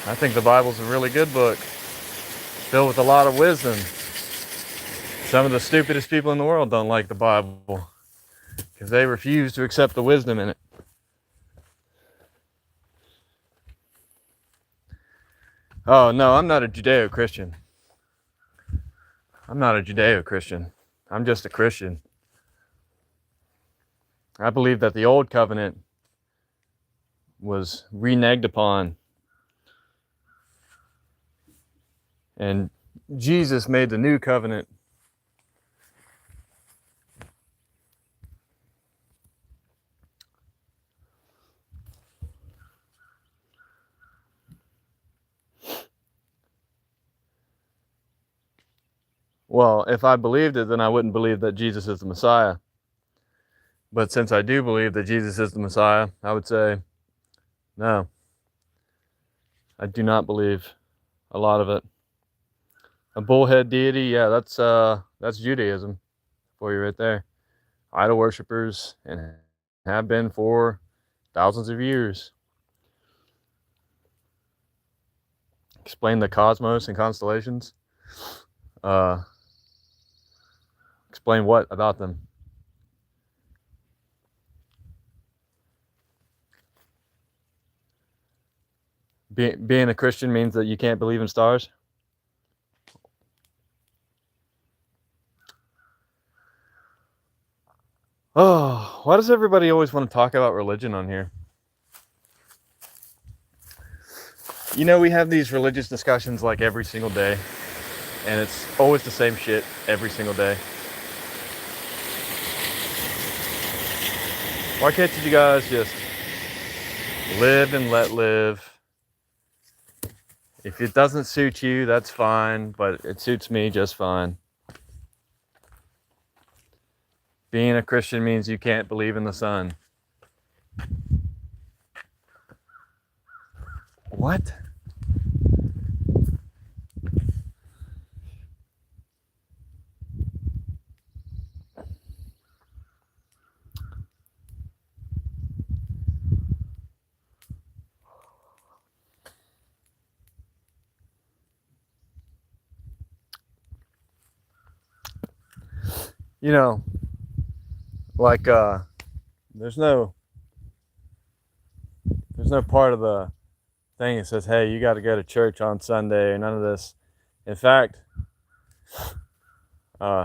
B: I think the Bible's a really good book, filled with a lot of wisdom. Some of the stupidest people in the world don't like the Bible because they refuse to accept the wisdom in it. Oh no, I'm not a Judeo-Christian. I'm not a Judeo-Christian. I'm just a Christian. I believe that the old covenant was reneged upon, and Jesus made the new covenant. Well, if I believed it, then I wouldn't believe that Jesus is the Messiah. But since I do believe that Jesus is the Messiah, I would say, no, I do not believe a lot of it. A bullhead deity, yeah, that's Judaism for you right there. Idol worshippers, and have been for thousands of years. Explain the cosmos and constellations. Explain what about them? Being a Christian means that you can't believe in stars? Oh, why does everybody always want to talk about religion on here? You know, we have these religious discussions like every single day, and it's always the same shit every single day. Why can't you guys just live and let live? If it doesn't suit you, that's fine, but it suits me just fine. Being a Christian means you can't believe in the sun. What? You know, like there's no part of the thing that says, hey, you got to go to church on Sunday or none of this. In fact,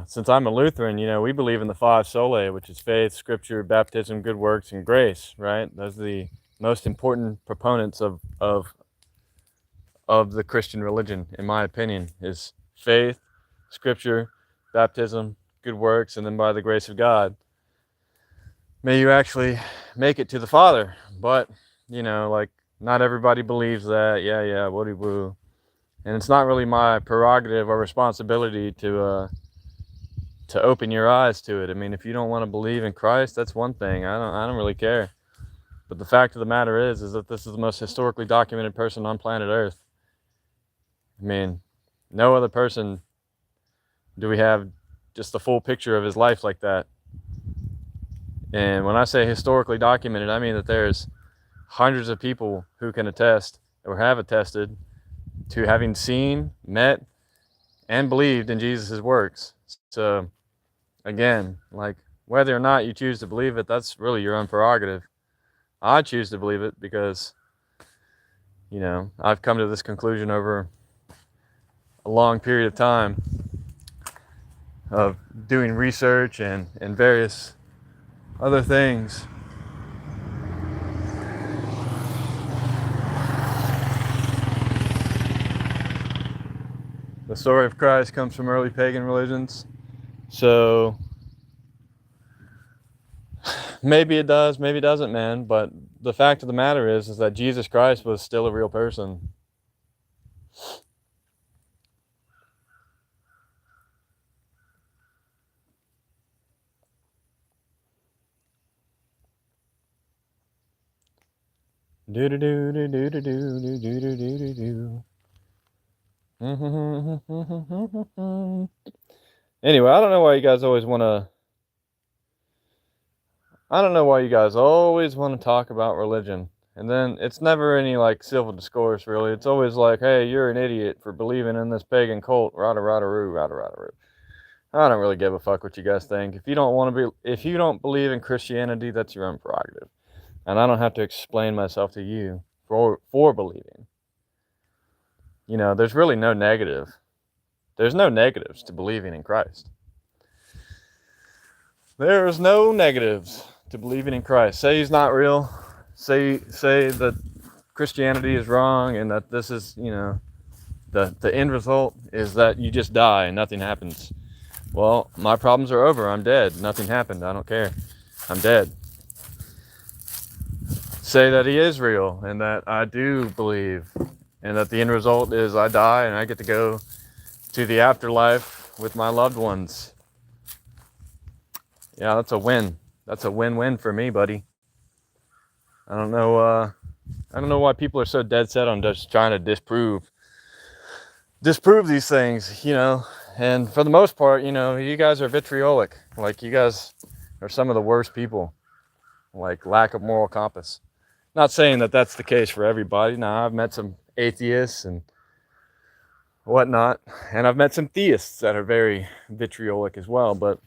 B: since I'm a Lutheran, you know, we believe in the 5 solae, which is faith, scripture, baptism, good works, and grace, right? Those are the most important proponents of the Christian religion, in my opinion, is faith, scripture, baptism, good works, and then by the grace of God, may you actually make it to the Father. But, you know, like, not everybody believes that. Yeah, woody woo. And it's not really my prerogative or responsibility to open your eyes to it. I mean, if you don't want to believe in Christ, that's one thing. I don't really care. But the fact of the matter is that this is the most historically documented person on planet Earth. I mean, no other person do we have just the full picture of his life like that. And when I say historically documented, I mean that there's hundreds of people who can attest or have attested to having seen, met, and believed in Jesus' works. So, again, like, whether or not you choose to believe it, that's really your own prerogative. I choose to believe it because, you know, I've come to this conclusion over a long period of time of doing research and various other things. The story of Christ comes from early pagan religions. So maybe it does, maybe it doesn't, man. But the fact of the matter is that Jesus Christ was still a real person. Do do do do do do do do do do do do. Anyway, I don't know why you guys always want to. I don't know why you guys always want to talk about religion. And then it's never any like civil discourse, really. It's always like, hey, you're an idiot for believing in this pagan cult. Rada rada roo, rada rada roo. I don't really give a fuck what you guys think. If you don't believe in Christianity, that's your own prerogative. And I don't have to explain myself to you for believing. You know, there's really no negative. There's no negatives to believing in Christ. There's no negatives to believing in Christ. Say he's not real. Say that Christianity is wrong and that this is, you know, the end result is that you just die and nothing happens. Well, my problems are over. I'm dead. Nothing happened. I don't care. I'm dead. Say that he is real and that I do believe and that the end result is I die and I get to go to the afterlife with my loved ones. Yeah, that's a win. That's a win-win for me, buddy. I don't know why people are so dead set on just trying to disprove these things, you know. And for the most part, you know, you guys are vitriolic. Like, you guys are some of the worst people. Like, lack of moral compass. Not saying that that's the case for everybody. Now, I've met some atheists and whatnot, and I've met some theists that are very vitriolic as well. But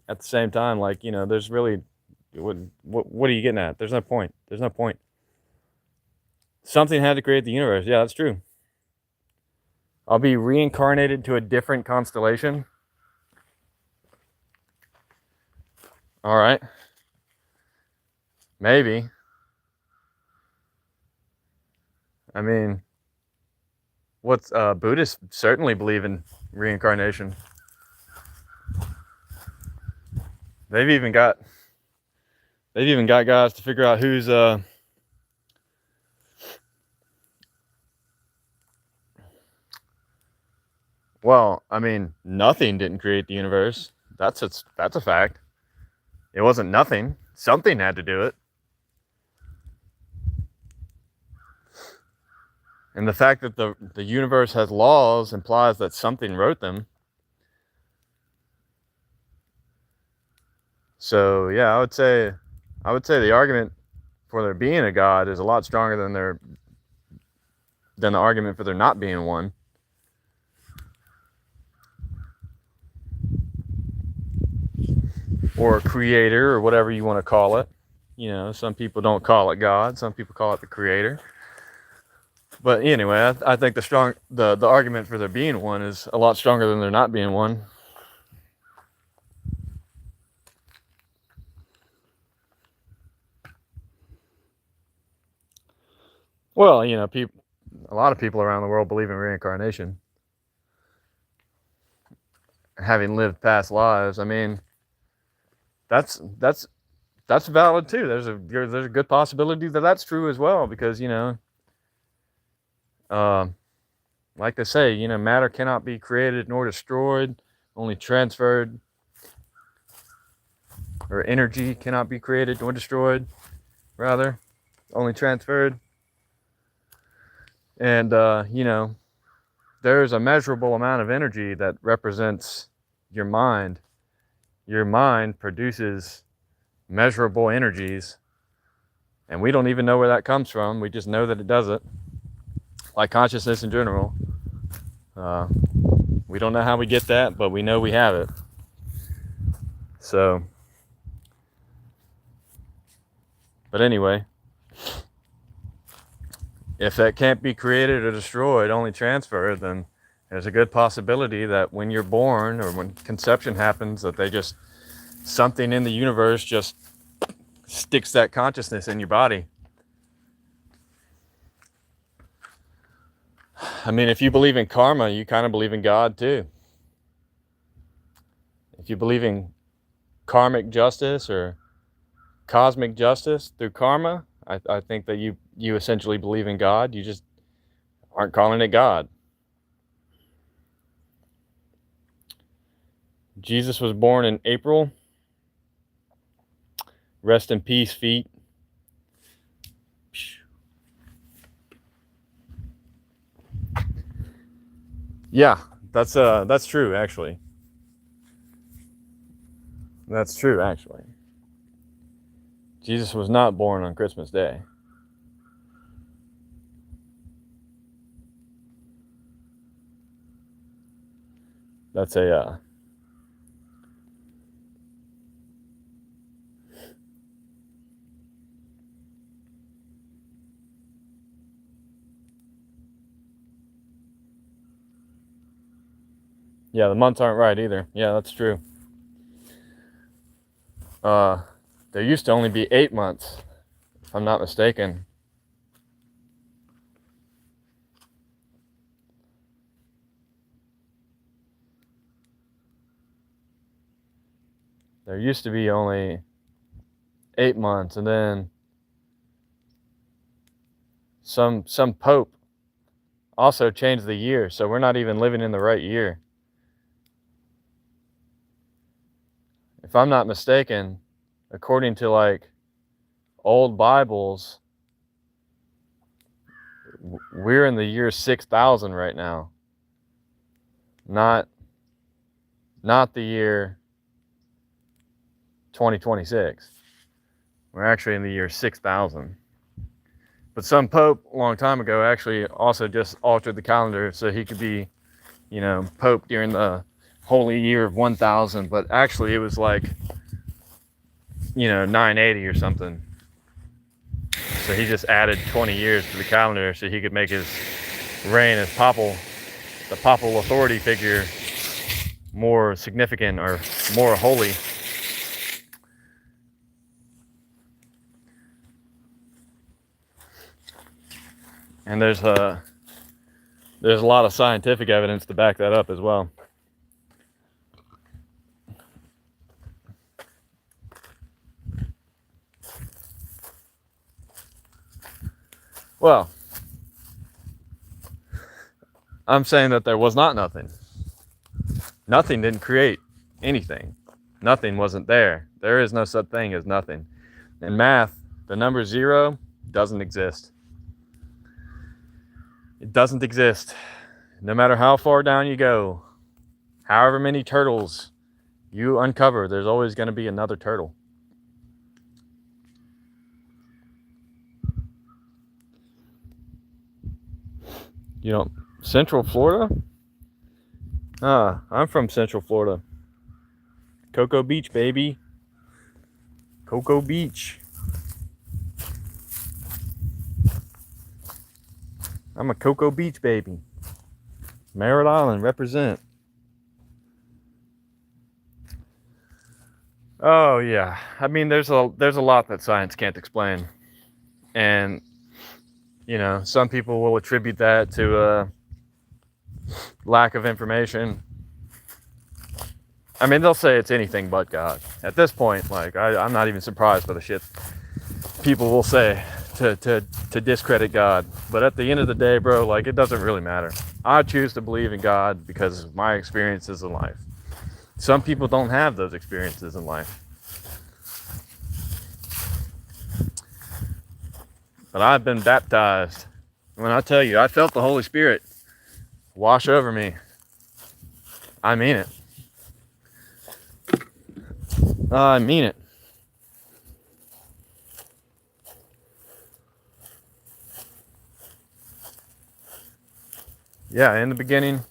B: at the same time, like, there's really, what are you getting at? There's no point. There's no point. Something had to create the universe. Yeah, that's true. I'll be reincarnated to a different constellation. All right. Maybe. I mean, what's Buddhists certainly believe in reincarnation. They've even got guys to figure out who's well, I mean, nothing didn't create the universe. That's a fact. It wasn't nothing. Something had to do it. And the fact that the universe has laws implies that something wrote them. So yeah, I would say the argument for there being a God is a lot stronger than the argument for there not being one. Or a creator, or whatever you want to call it. Some people don't call it God. Some people call it the creator. But anyway, I think the argument for there being one is a lot stronger than there not being one. Well, a lot of people around the world believe in reincarnation, having lived past lives. I mean, that's valid too. There's a good possibility that that's true as well, because like they say, matter cannot be created nor destroyed, only transferred. Or energy cannot be created nor destroyed, rather, only transferred. And there's a measurable amount of energy that represents your mind. Your mind produces measurable energies, and we don't even know where that comes from. We just know that it does it. Like consciousness in general. We don't know how we get that, but we know we have it. So, but anyway, if that can't be created or destroyed, only transferred, then there's a good possibility that when you're born or when conception happens, that something in the universe just sticks that consciousness in your body. I mean, if you believe in karma, you kind of believe in God too. If you believe in karmic justice or cosmic justice through karma, I think that you essentially believe in God. You just aren't calling it God. Jesus was born in April. Rest in peace, feet. Yeah, that's true, actually. That's true, actually. Jesus was not born on Christmas Day. That's a yeah, the months aren't right either. Yeah, that's true. There used to only be 8 months, if I'm not mistaken. There used to be only 8 months, and then some pope also changed the year, so we're not even living in the right year. If I'm not mistaken, according to like old Bibles, we're in the year 6000 right now. Not the year 2026. We're actually in the year 6000. But some pope a long time ago actually also just altered the calendar so he could be, pope during the holy year of 1000. But actually it was like, 980 or something. So he just added 20 years to the calendar so he could make his reign as the papal authority figure, more significant or more holy. And there's a lot of scientific evidence to back that up as well. Well, I'm saying that there was not nothing. Nothing didn't create anything. Nothing wasn't there. There is no such thing as nothing. In math, the number 0 doesn't exist. It doesn't exist. No matter how far down you go, however many turtles you uncover, there's always going to be another turtle. Central Florida? I'm from Central Florida. Cocoa Beach, baby. Cocoa Beach. I'm a Cocoa Beach baby. Merritt Island, represent. Oh yeah, I mean there's a lot that science can't explain, and some people will attribute that to a lack of information. I mean they'll say it's anything but God. At this point, like I'm not even surprised by the shit people will say to discredit God. But at the end of the day, bro, like it doesn't really matter. I choose to believe in God because of my experiences in life. Some people don't have those experiences in life. But I've been baptized. When I tell you, I felt the Holy Spirit wash over me. I mean it. I mean it. Yeah, in the beginning,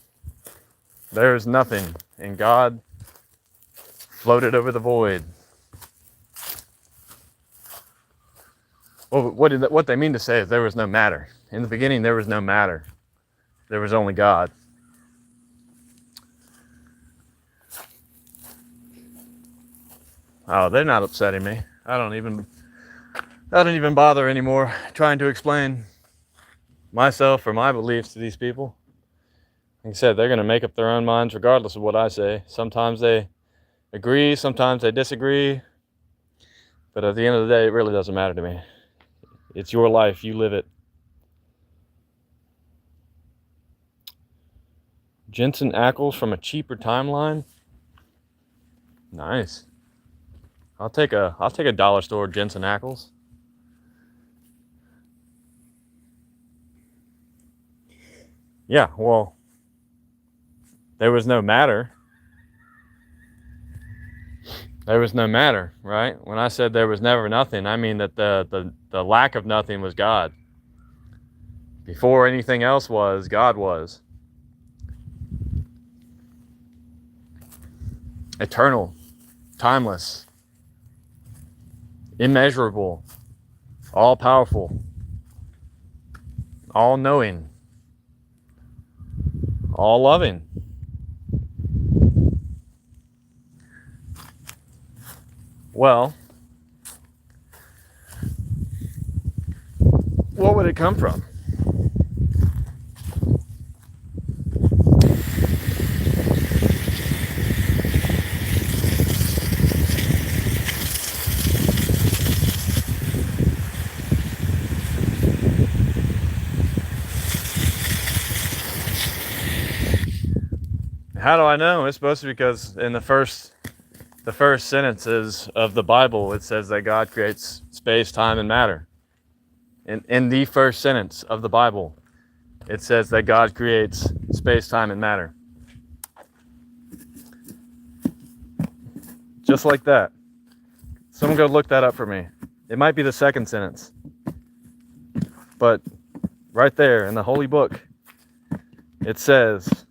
B: there was nothing, and God floated over the void. Well, what they mean to say is there was no matter. In the beginning, there was no matter. There was only God. Oh, they're not upsetting me. I don't even bother anymore trying to explain myself or my beliefs to these people. Like I said, they're going to make up their own minds regardless of what I say. Sometimes they agree, sometimes they disagree. But at the end of the day, it really doesn't matter to me. It's your life, you live it. Jensen Ackles from a cheaper timeline. Nice. I'll take a dollar store Jensen Ackles. Yeah, well, there was no matter. There was no matter, right? When I said there was never nothing, I mean that the lack of nothing was God. Before anything else was, God was. Eternal, timeless, immeasurable, all-powerful, all-knowing, all-loving. Well, what would it come from? How do I know? It's supposed to be because in the first sentences of the Bible, it says that God creates space, time, and matter. In the first sentence of the Bible, it says that God creates space, time, and matter. Just like that. Someone go look that up for me. It might be the second sentence. But right there in the holy book, it says,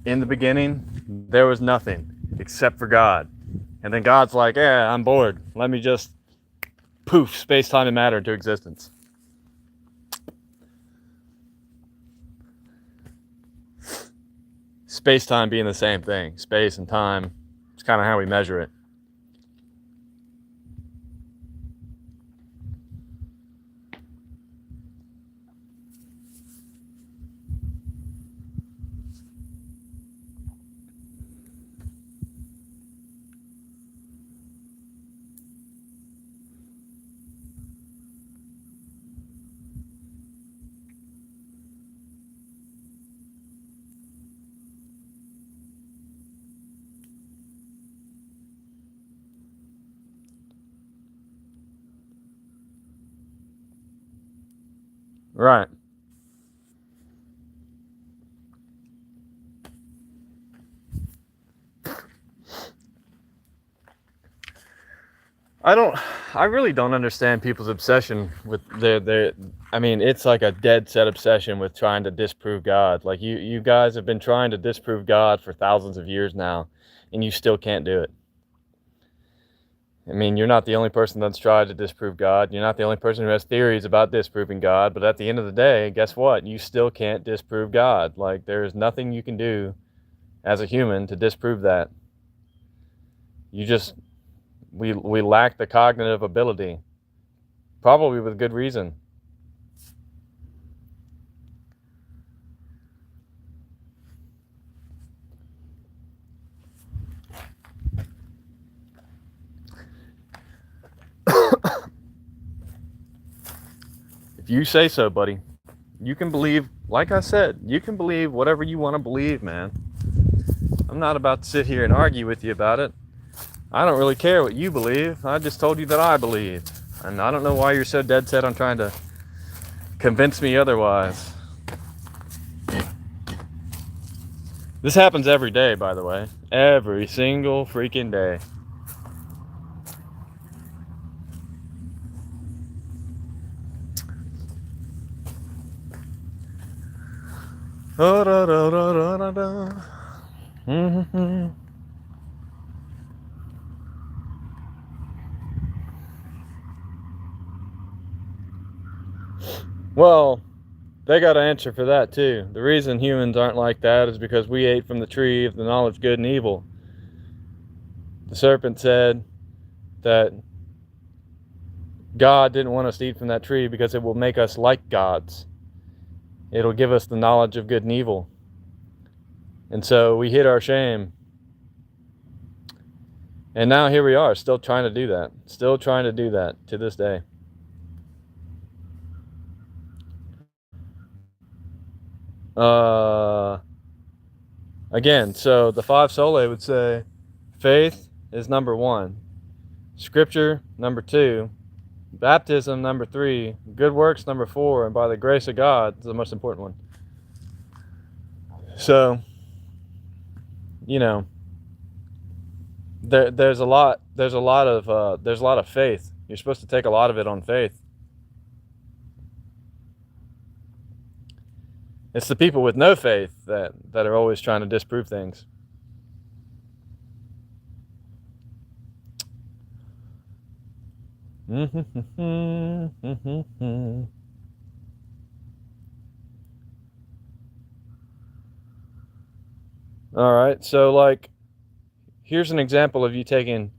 B: in the beginning, there was nothing except for God. And then God's like, yeah, I'm bored. Let me just poof space, time, and matter into existence. Space, time being the same thing. Space and time, it's kind of how we measure it. Right. I really don't understand people's obsession with I mean, it's like a dead set obsession with trying to disprove God. Like you guys have been trying to disprove God for thousands of years now, and you still can't do it. I mean, you're not the only person that's tried to disprove God. You're not the only person who has theories about disproving God, but at the end of the day, guess what? You still can't disprove God. Like, there's nothing you can do as a human to disprove that. We lack the cognitive ability, probably with good reason. If you say so, buddy, you can believe, like I said, you can believe whatever you want to believe, man. I'm not about to sit here and argue with you about it. I don't really care what you believe. I just told you that I believe. And I don't know why you're so dead set on trying to convince me otherwise. This happens every day, by the way. Every single freaking day. Well, they got an answer for that too. The reason humans aren't like that is because we ate from the tree of the knowledge of good and evil. The serpent said that God didn't want us to eat from that tree because it will make us like gods. It'll give us the knowledge of good and evil. And so we hid our shame. And now here we are, still trying to do that. Still trying to do that to this day. Again, so the five solae would say faith is number 1, scripture number 2, baptism number 3, good works number 4, and by the grace of God is the most important one. So, you know, there's a lot of faith. You're supposed to take a lot of it on faith. It's the people with no faith that are always trying to disprove things. All right, so like, here's an example of you taking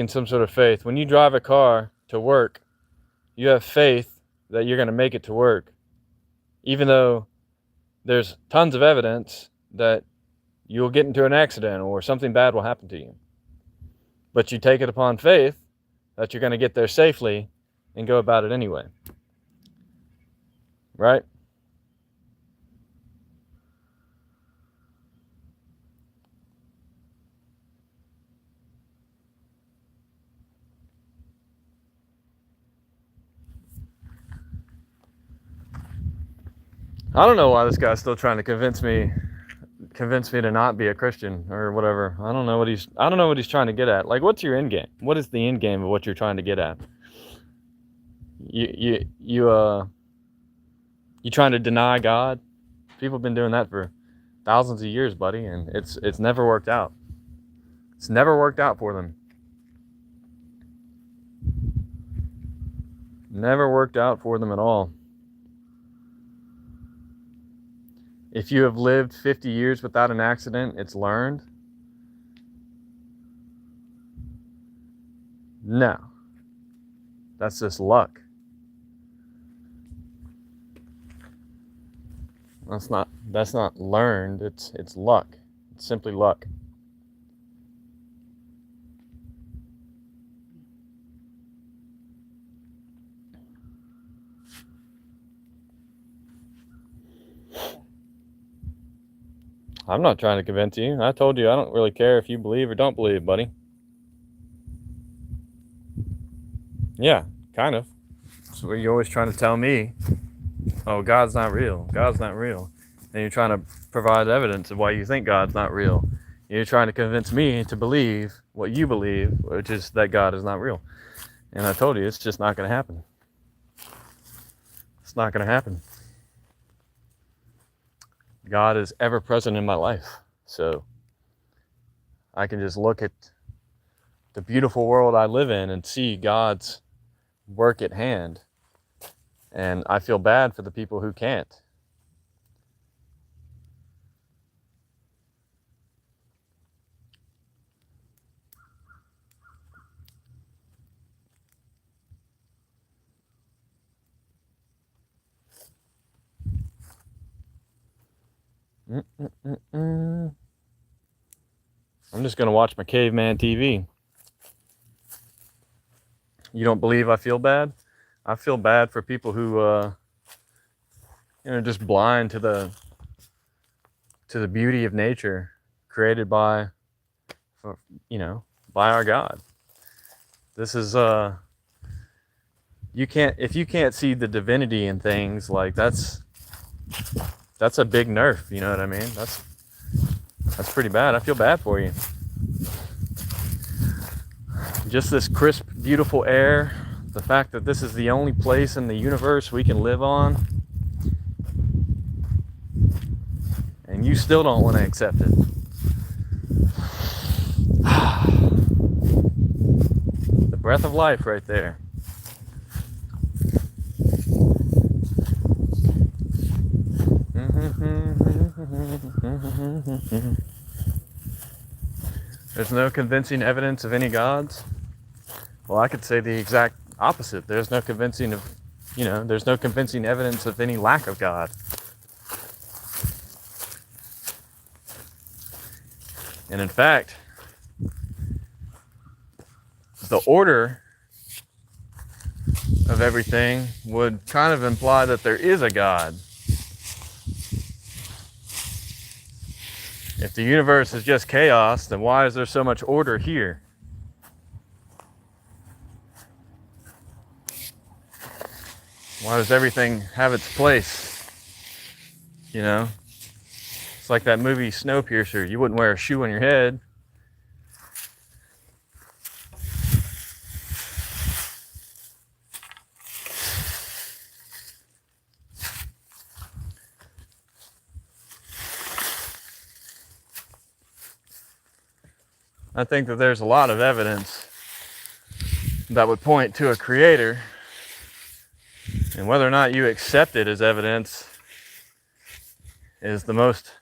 B: some sort of faith. When you drive a car to work, you have faith that you're going to make it to work, even though there's tons of evidence that you'll get into an accident or something bad will happen to you. But you take it upon faith that you're going to get there safely and go about it anyway. Right? I don't know why this guy's still trying to convince me to not be a Christian or whatever. I don't know what he's trying to get at. Like, what's your end game? What is the end game of what you're trying to get at? you trying to deny God? People have been doing that for thousands of years, buddy, and it's never worked out. It's never worked out for them. Never worked out for them at all. If you have lived 50 years without an accident, it's learned. No. That's just luck. That's not learned, it's luck. It's simply luck. I'm not trying to convince you. I told you I don't really care if you believe or don't believe, buddy. Yeah, kind of. So you're always trying to tell me, oh, God's not real. God's not real. And you're trying to provide evidence of why you think God's not real. You're trying to convince me to believe what you believe, which is that God is not real. And I told you, it's just not going to happen. It's not going to happen. God is ever present in my life. So I can just look at the beautiful world I live in and see God's work at hand. And I feel bad for the people who can't. I'm just going to watch my caveman TV. You don't believe I feel bad? I feel bad for people who, just blind to the beauty of nature created by our God. This is, if you can't see the divinity in things, like that's a big nerf, you know what I mean? That's pretty bad. I feel bad for you. Just this crisp, beautiful air, the fact that this is the only place in the universe we can live on, and you still don't want to accept it. The breath of life right there. There's no convincing evidence of any gods. Well, I could say the exact opposite. There's no convincing evidence of any lack of God. And in fact, the order of everything would kind of imply that there is a God. If the universe is just chaos, then why is there so much order here? Why does everything have its place? It's like that movie Snowpiercer. You wouldn't wear a shoe on your head. I think that there's a lot of evidence that would point to a creator, and whether or not you accept it as evidence is the most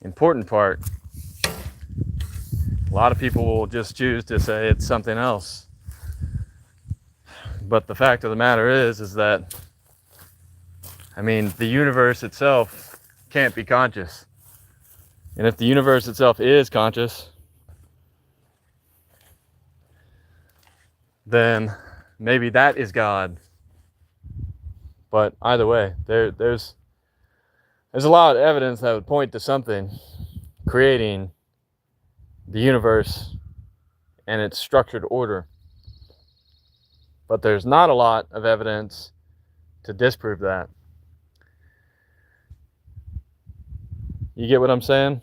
B: important part. A lot of people will just choose to say it's something else. But the fact of the matter is that, the universe itself can't be conscious. And if the universe itself is conscious, then maybe that is God. But either way, there's a lot of evidence that would point to something creating the universe and its structured order. But there's not a lot of evidence to disprove that. You get what I'm saying?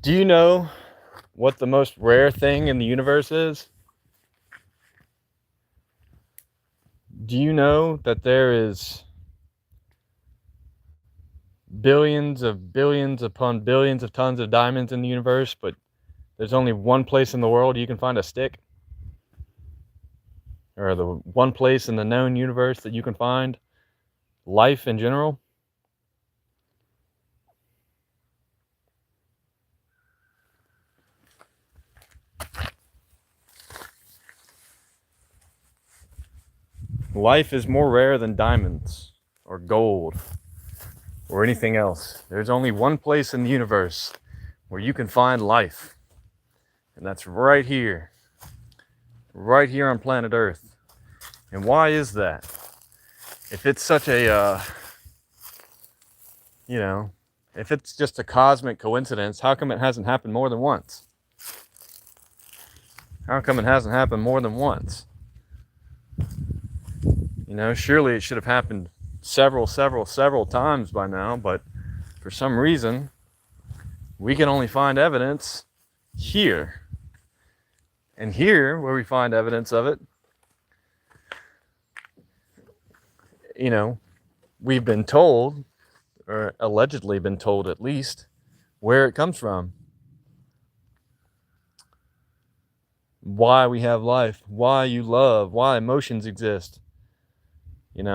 B: Do you know what the most rare thing in the universe is? Do you know that there is billions upon billions of tons of diamonds in the universe, but there's only one place in the world you can find a stick? Or the one place in the known universe that you can find life in general? Life is more rare than diamonds or gold or anything else. There's only one place in the universe where you can find life, and that's right here on planet Earth. And why is that? If it's such a, if it's just a cosmic coincidence, how come it hasn't happened more than once? How come it hasn't happened more than once? Surely it should have happened several times by now, but for some reason, we can only find evidence here. And here, where we find evidence of it, we've been told, or allegedly been told at least, where it comes from. Why we have life, why you love, why emotions exist. It's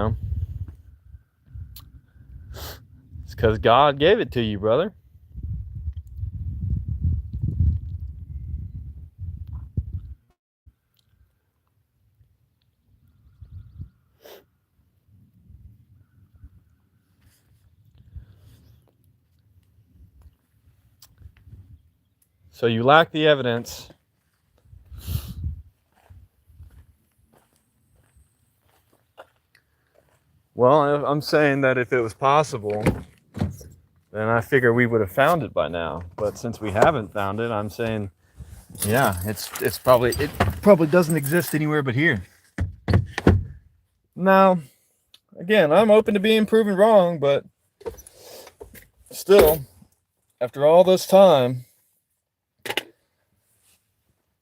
B: because God gave it to you, brother. So you lack the evidence. Well, I'm saying that if it was possible, then I figure we would have found it by now. But since we haven't found it, I'm saying, yeah, it probably doesn't exist anywhere but here. Now, again, I'm open to being proven wrong, but still, after all this time,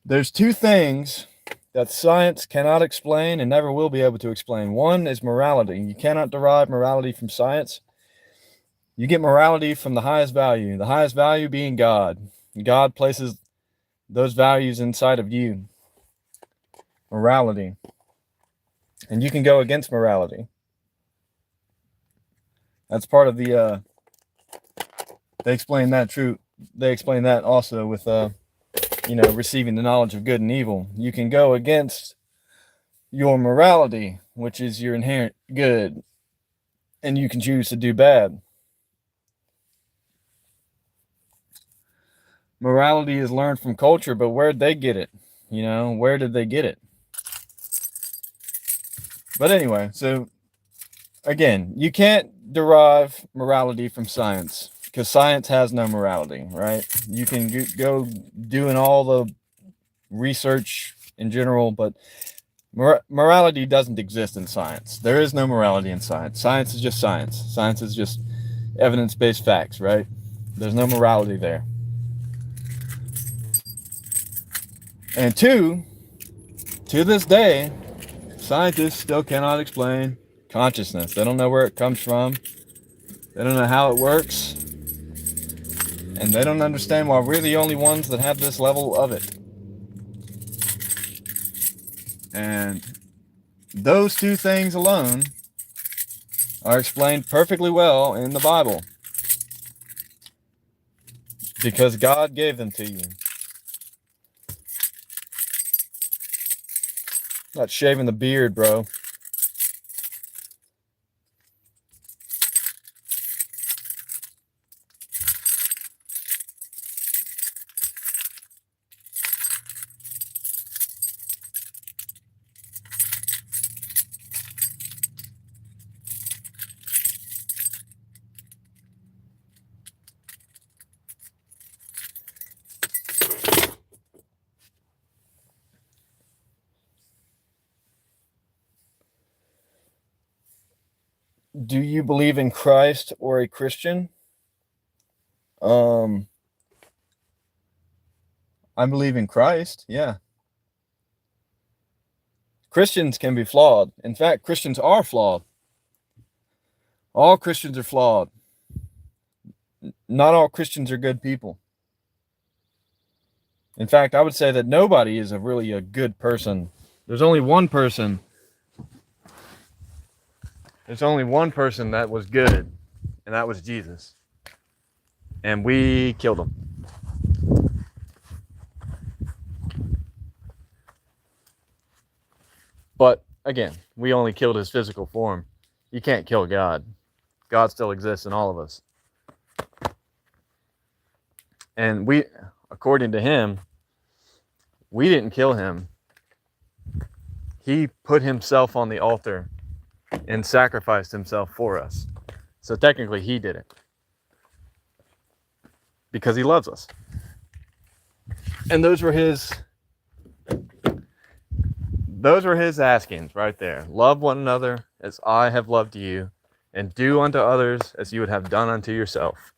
B: there's two things that science cannot explain and never will be able to explain. One is morality. You cannot derive morality from science. You get morality from the highest value being God. God places those values inside of you. Morality. And you can go against morality. That's part of the, they explain that also with, receiving the knowledge of good and evil. You can go against your morality, which is your inherent good, and you can choose to do bad. Morality is learned from culture, but where'd they get it? Where did they get it? But anyway, so again, you can't derive morality from science because science has no morality, right? You can go doing all the research in general, but morality doesn't exist in science. There is no morality in science. Science is just science. Science is just evidence-based facts, right? There's no morality there. And two, to this day, scientists still cannot explain consciousness. They don't know where it comes from. They don't know how it works. And they don't understand why we're the only ones that have this level of it. And those two things alone are explained perfectly well in the Bible. Because God gave them to you. Not shaving the beard, bro. Do you believe in Christ or a Christian?
A: I believe in Christ, yeah. Christians can be flawed. In fact, Christians are flawed. All Christians are flawed. Not all Christians are good people. In fact, I would say that nobody is really a good person. There's only one person. There's only one person that was good, and that was Jesus. And we killed him. But again, we only killed his physical form. You can't kill God. God still exists in all of us. And we, according to him, we didn't kill him. He put himself on the altar and sacrificed himself for us. So technically he did it. Because he loves us. And those were his askings right there. Love one another as I have loved you, and do unto others as you would have done unto yourself.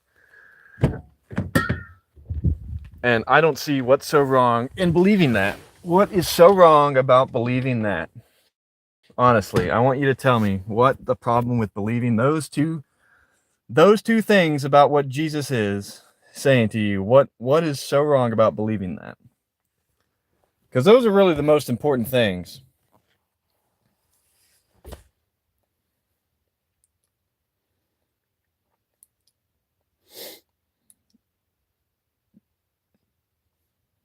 A: And I don't see what's so wrong in believing that. What is so wrong about believing that? Honestly, I want you to tell me what the problem with believing those two things about what Jesus is saying to you. What is so wrong about believing that? Because those are really the most important things.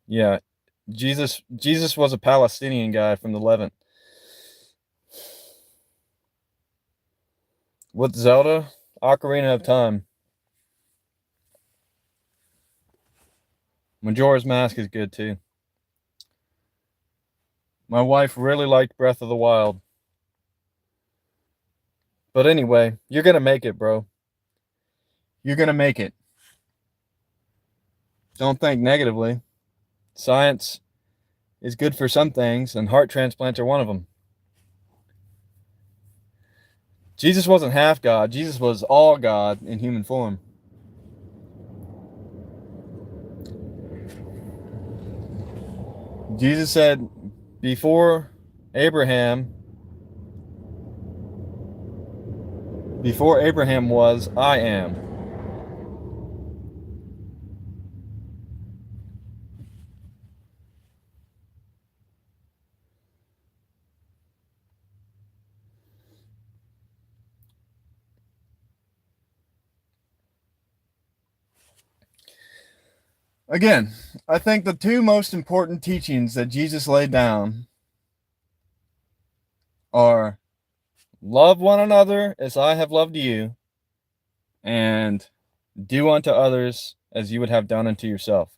A: Yeah, Jesus was a Palestinian guy from the Levant. With Zelda, Ocarina of Time. Majora's Mask is good too. My wife really liked Breath of the Wild. But anyway, you're gonna make it, bro. You're gonna make it. Don't think negatively. Science is good for some things, and heart transplants are one of them. Jesus wasn't half God. Jesus was all God in human form. Jesus said, before Abraham was, I am. Again, I think the two most important teachings that Jesus laid down are love one another as I have loved you, and do unto others as you would have done unto yourself.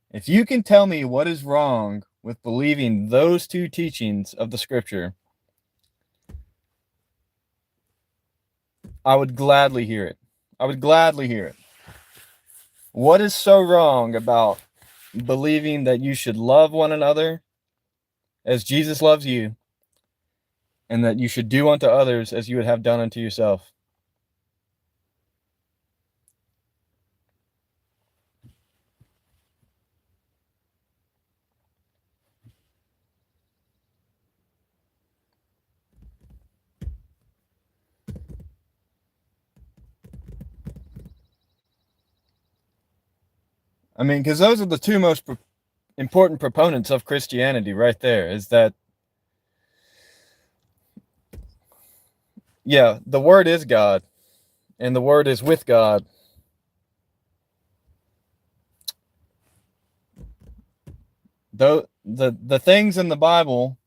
A: If you can tell me what is wrong with believing those two teachings of the scripture, I would gladly hear it. I would gladly hear it. What is so wrong about believing that you should love one another as Jesus loves you, and that you should do unto others as you would have done unto yourself? I mean, because those are the two most important proponents of Christianity right there, is that, yeah, the Word is God, and the Word is with God. The things in the Bible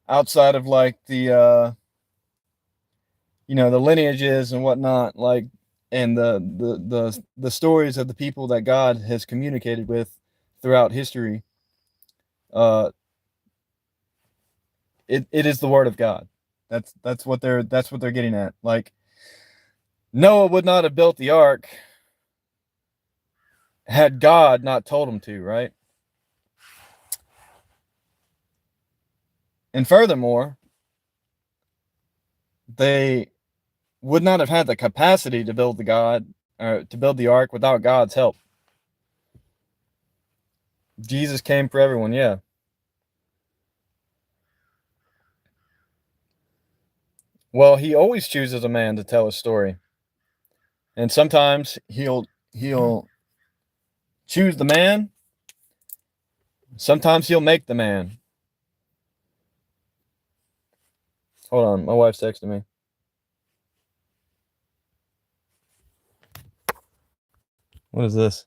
A: outside of like the the lineages and whatnot, like, and the stories of the people that God has communicated with throughout history, uh it is the Word of God. That's what they're getting at. Like, Noah would not have built the ark had God not told him to, right? And furthermore, they would not have had the capacity to build the ark without God's help.
B: Jesus came for everyone, yeah. Well, he always chooses a man to tell a story. And sometimes he'll choose the man, sometimes he'll make the man. Hold on, my wife's texting me. What is this?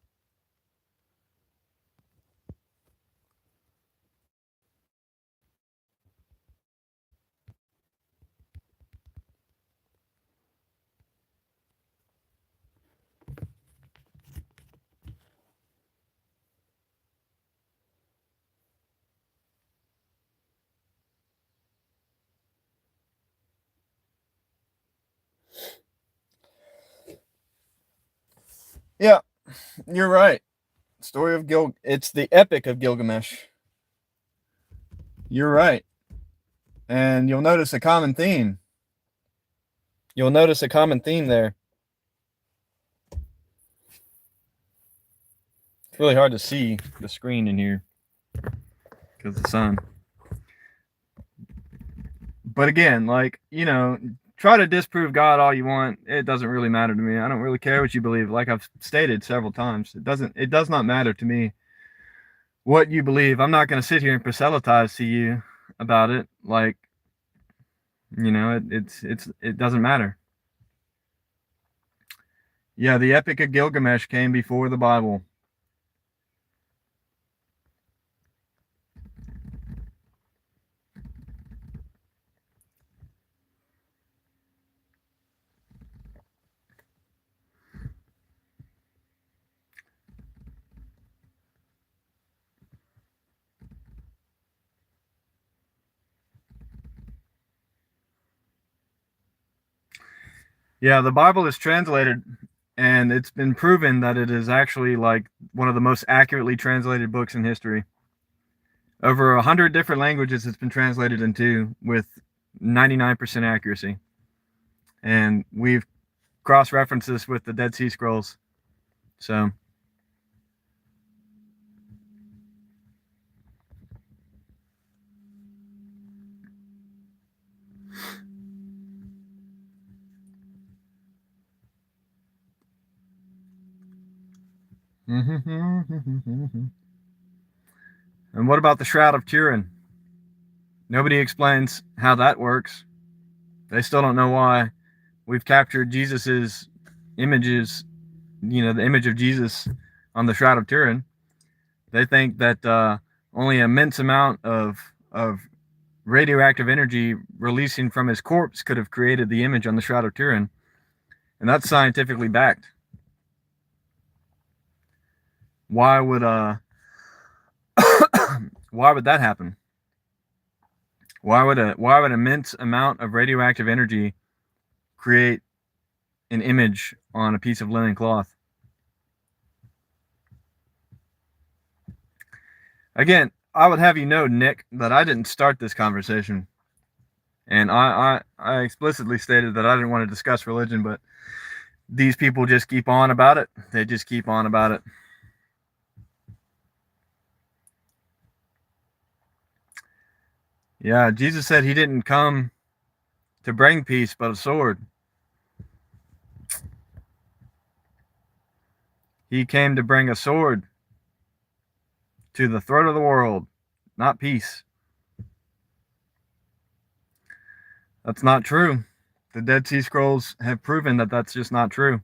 B: Yeah, you're right. Story of it's the Epic of Gilgamesh. You're right. And you'll notice a common theme. You'll notice a common theme there. It's really hard to see the screen in here because of the sun. But again, like, try to disprove God all you want. It doesn't really matter to me. I don't really care what you believe. Like I've stated several times, it does not matter to me what you believe. I'm not going to sit here and proselytize to you about it. Like, it doesn't matter. Yeah, the Epic of Gilgamesh came before the Bible. Yeah, the Bible is translated, and it's been proven that it is actually like one of the most accurately translated books in history. Over 100 different languages it's been translated into with 99% accuracy. And we've cross-referenced this with the Dead Sea Scrolls. So and what about the Shroud of Turin? Nobody explains how that works. They still don't know why we've captured Jesus's images, the image of Jesus on the Shroud of Turin. They think that only an immense amount of radioactive energy releasing from his corpse could have created the image on the Shroud of Turin, and that's scientifically backed. Why would why would that happen? Why would an immense amount of radioactive energy create an image on a piece of linen cloth? Again, I would have you know, Nick, that I didn't start this conversation. And I explicitly stated that I didn't want to discuss religion, but these people just keep on about it. They just keep on about it. Yeah, Jesus said he didn't come to bring peace, but a sword. He came to bring a sword to the throat of the world, not peace. That's not true. The Dead Sea Scrolls have proven that that's just not true.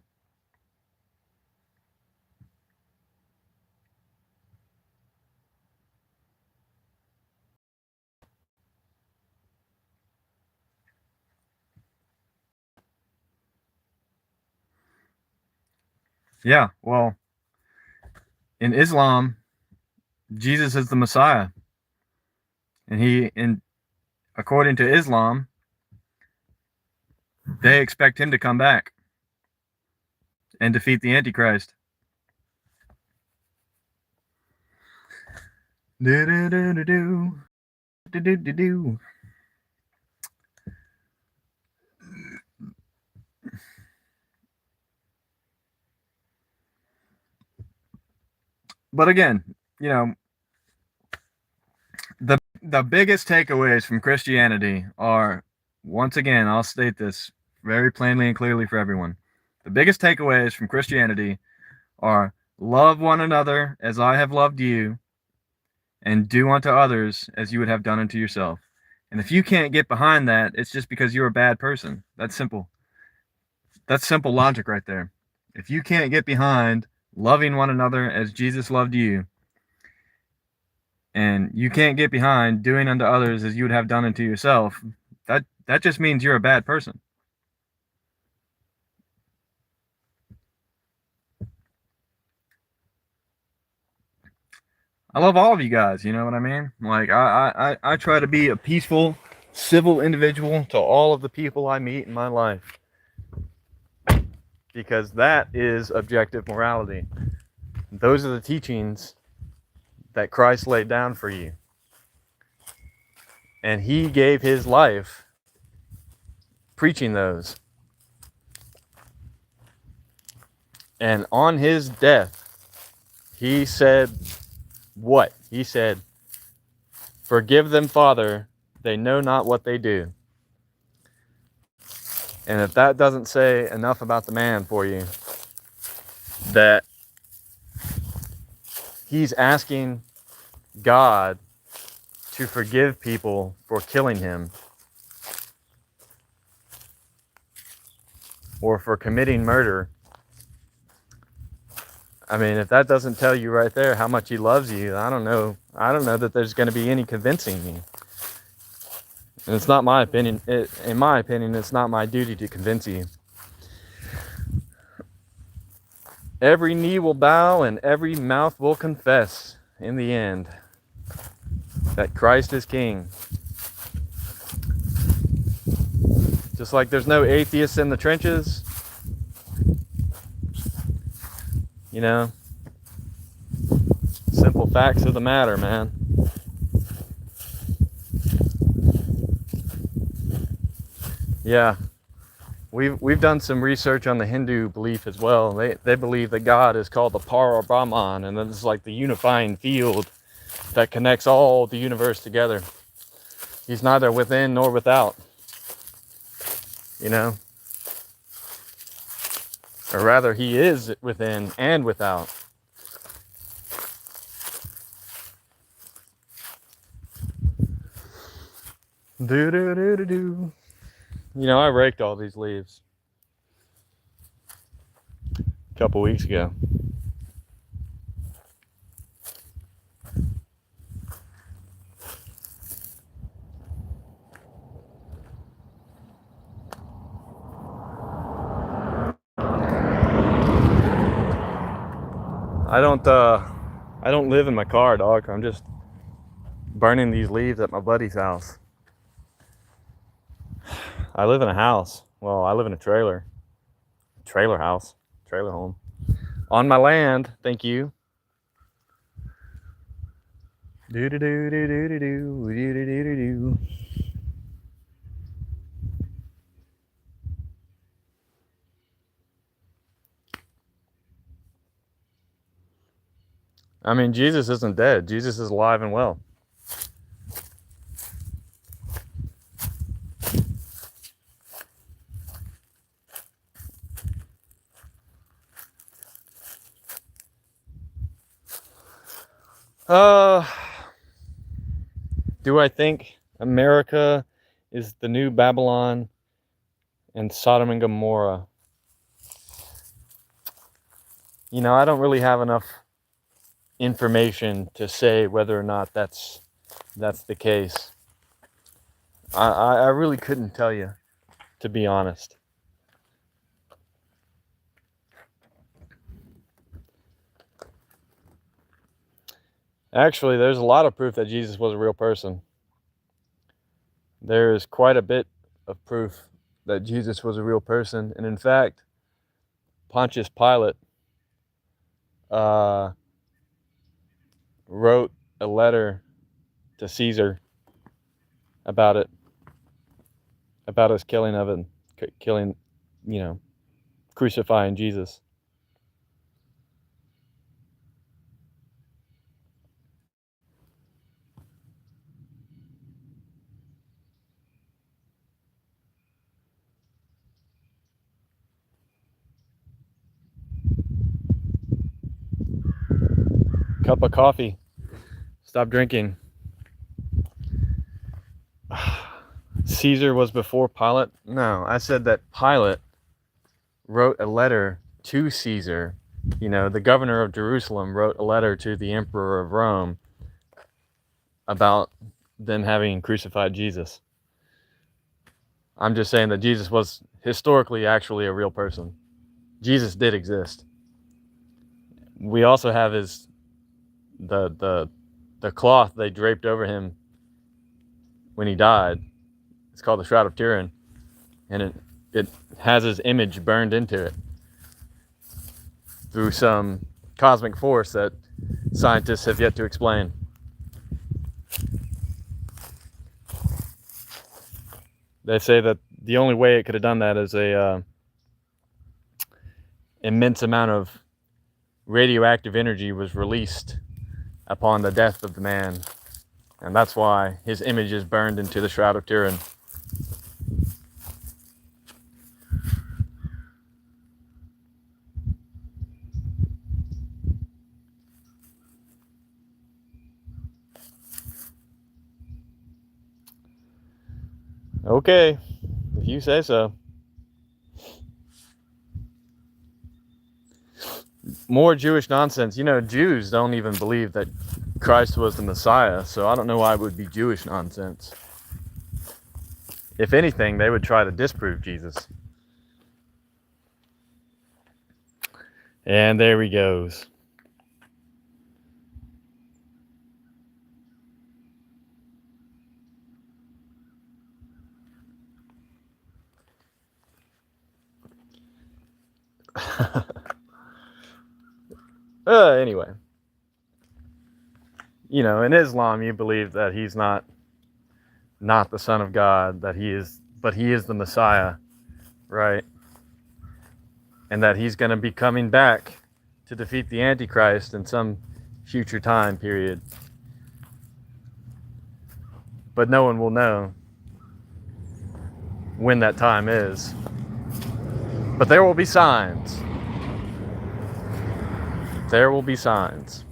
B: Yeah, well, in Islam, Jesus is the Messiah. And according to Islam, they expect him to come back and defeat the Antichrist. Do-do-do-do-do. Do-do-do-do. But again, The biggest takeaways from Christianity are, once again, I'll state this very plainly and clearly for everyone. The biggest takeaways from Christianity are love one another as I have loved you, and do unto others as you would have done unto yourself. And if you can't get behind that, it's just because you're a bad person. That's simple. That's simple logic right there. If you can't get behind loving one another as Jesus loved you, and you can't get behind doing unto others as you would have done unto yourself, that just means you're a bad person. I love all of you guys, you know what I mean? Like I try to be a peaceful, civil individual to all of the people I meet in my life. Because that is objective morality. Those are the teachings that Christ laid down for you. And he gave his life preaching those. And on his death, he said what? He said, "Forgive them, Father, they know not what they do." And if that doesn't say enough about the man for you, that he's asking God to forgive people for killing him or for committing murder. I mean, if that doesn't tell you right there how much he loves you, I don't know that there's going to be any convincing me. And it's not my opinion. In my opinion, it's not my duty to convince you. Every knee will bow and every mouth will confess in the end that Christ is King. Just like there's no atheists in the trenches, you know, simple facts of the matter, man. Yeah, we've done some research on the Hindu belief as well. They believe that God is called the Para Brahman, and that it's like the unifying field that connects all the universe together. He's neither within nor without, you know, or rather, he is within and without. Do do do do do. You know, I raked all these leaves a couple weeks ago. I don't live in my car, dog. I'm just burning these leaves at my buddy's house. I live in a house. Well, I live in a trailer house, trailer home. On my land, thank you. Do do do do do do do do do do do. I mean, Jesus isn't dead. Jesus is alive and well. Do I think America is the new Babylon and Sodom and Gomorrah? You know, I don't really have enough information to say whether or not that's the case. I really couldn't tell you, to be honest. Actually, there's a lot of proof that Jesus was a real person. There is quite a bit of proof that Jesus was a real person. And in fact, Pontius Pilate wrote a letter to Caesar about it, about his killing of it, you know, crucifying Jesus. cup of coffee. Stop drinking. Caesar was before Pilate? No, I said that Pilate wrote a letter to Caesar. You know, the governor of Jerusalem wrote a letter to the emperor of Rome about them having crucified Jesus. I'm just saying that Jesus was historically actually a real person. Jesus did exist. We also have the cloth they draped over him when he died. It's called the Shroud of Turin, and it has his image burned into it through some cosmic force that scientists have yet to explain. They say that the only way it could have done that is a immense amount of radioactive energy was released upon the death of the man, and that's why his image is burned into the Shroud of Turin. Okay, if you say so. More Jewish nonsense. You know, Jews don't even believe that Christ was the Messiah, so I don't know why it would be Jewish nonsense. If anything, they would try to disprove Jesus. And there he goes. Anyway, you know, in Islam, you believe that he's not the Son of God, but he is the Messiah, right? And that he's going to be coming back to defeat the Antichrist in some future time period. But no one will know when that time is. But there will be signs. There will be signs.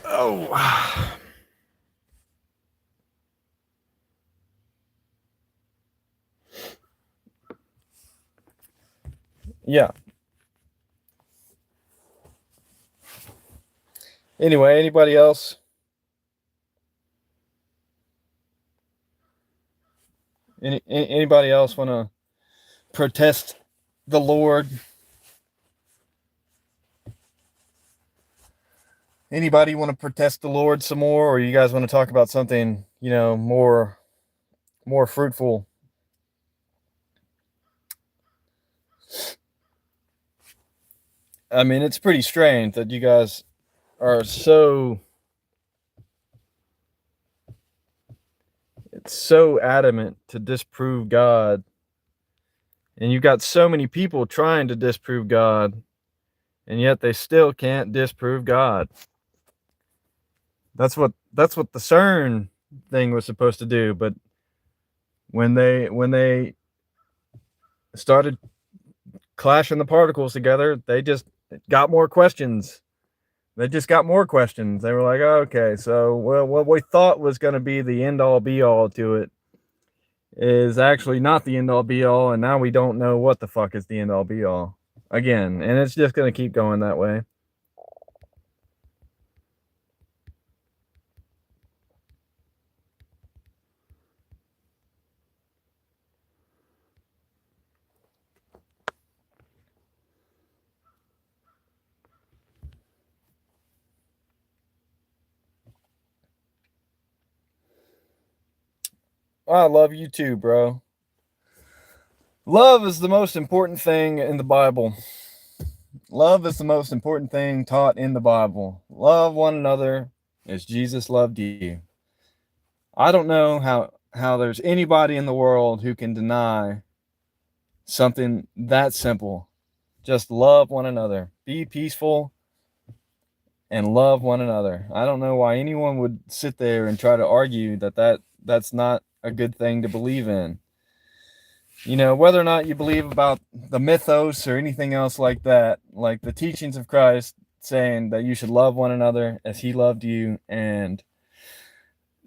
B: Oh. Yeah. Anyway, anybody else? Anybody else want to protest the Lord? Anybody want to protest the Lord some more, or you guys want to talk about something, you know, more fruitful? I mean, it's pretty strange that you guys are so adamant to disprove God, and you've got so many people trying to disprove God, and yet they still can't disprove God. That's what the CERN thing was supposed to do, but when they started clashing the particles together, they just got more questions. They just got more questions. They were like, oh, okay, so well, what we thought was going to be the end-all be-all to it is actually not the end-all be-all, and now we don't know what the fuck is the end-all be-all again, and it's just going to keep going that way. I love you too, bro. Love is the most important thing in the Bible. Love is the most important thing taught in the Bible. Love one another as Jesus loved you. I don't know how there's anybody in the world who can deny something that simple. Just love one another. Be peaceful and love one another. I don't know why anyone would sit there and try to argue that's not a good thing to believe in. You know, whether or not you believe about the mythos or anything else like that, like the teachings of Christ saying that you should love one another as he loved you and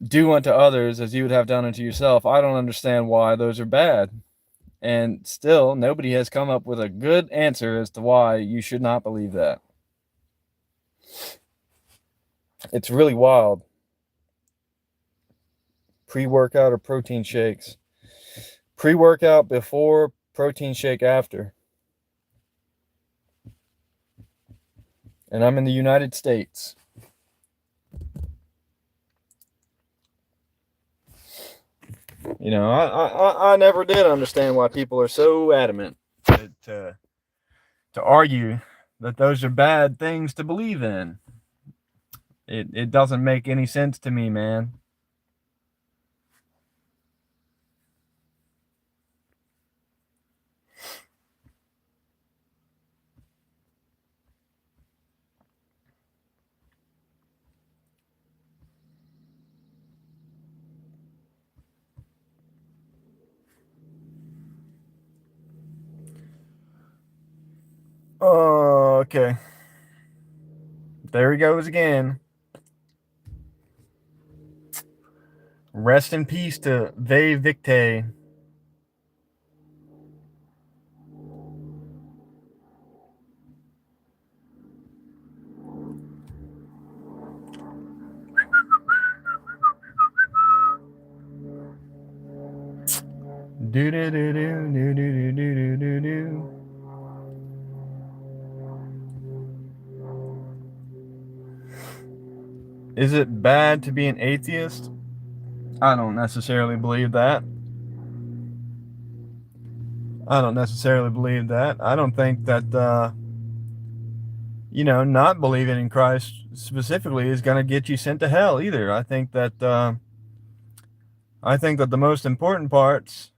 B: do unto others as you would have done unto yourself, I don't understand why those are bad. And still, nobody has come up with a good answer as to why you should not believe that. It's really wild. Pre-workout or protein shakes. Pre-workout before, protein shake after. And I'm in the United States. You know, I never did understand why people are so adamant to argue that those are bad things to believe in. It doesn't make any sense to me, man. Oh, okay. There he goes again. Rest in peace to Ve Victe. Do do do do do do do do do. Is it bad to be an atheist? I don't necessarily believe that. I don't necessarily believe that. I don't think that, not believing in Christ specifically is going to get you sent to hell either. I think that the most important parts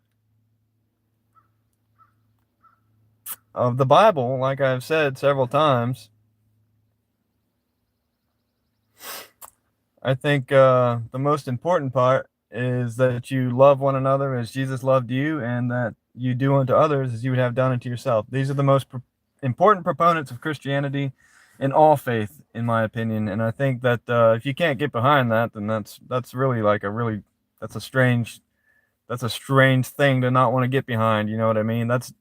B: of the Bible, like I've said several times, I think the most important part is that you love one another as Jesus loved you, and that you do unto others as you would have done unto yourself. These are the most important proponents of Christianity in all faith, in my opinion. And I think that if you can't get behind that, then that's really like that's a strange thing to not want to get behind. You know what I mean? That's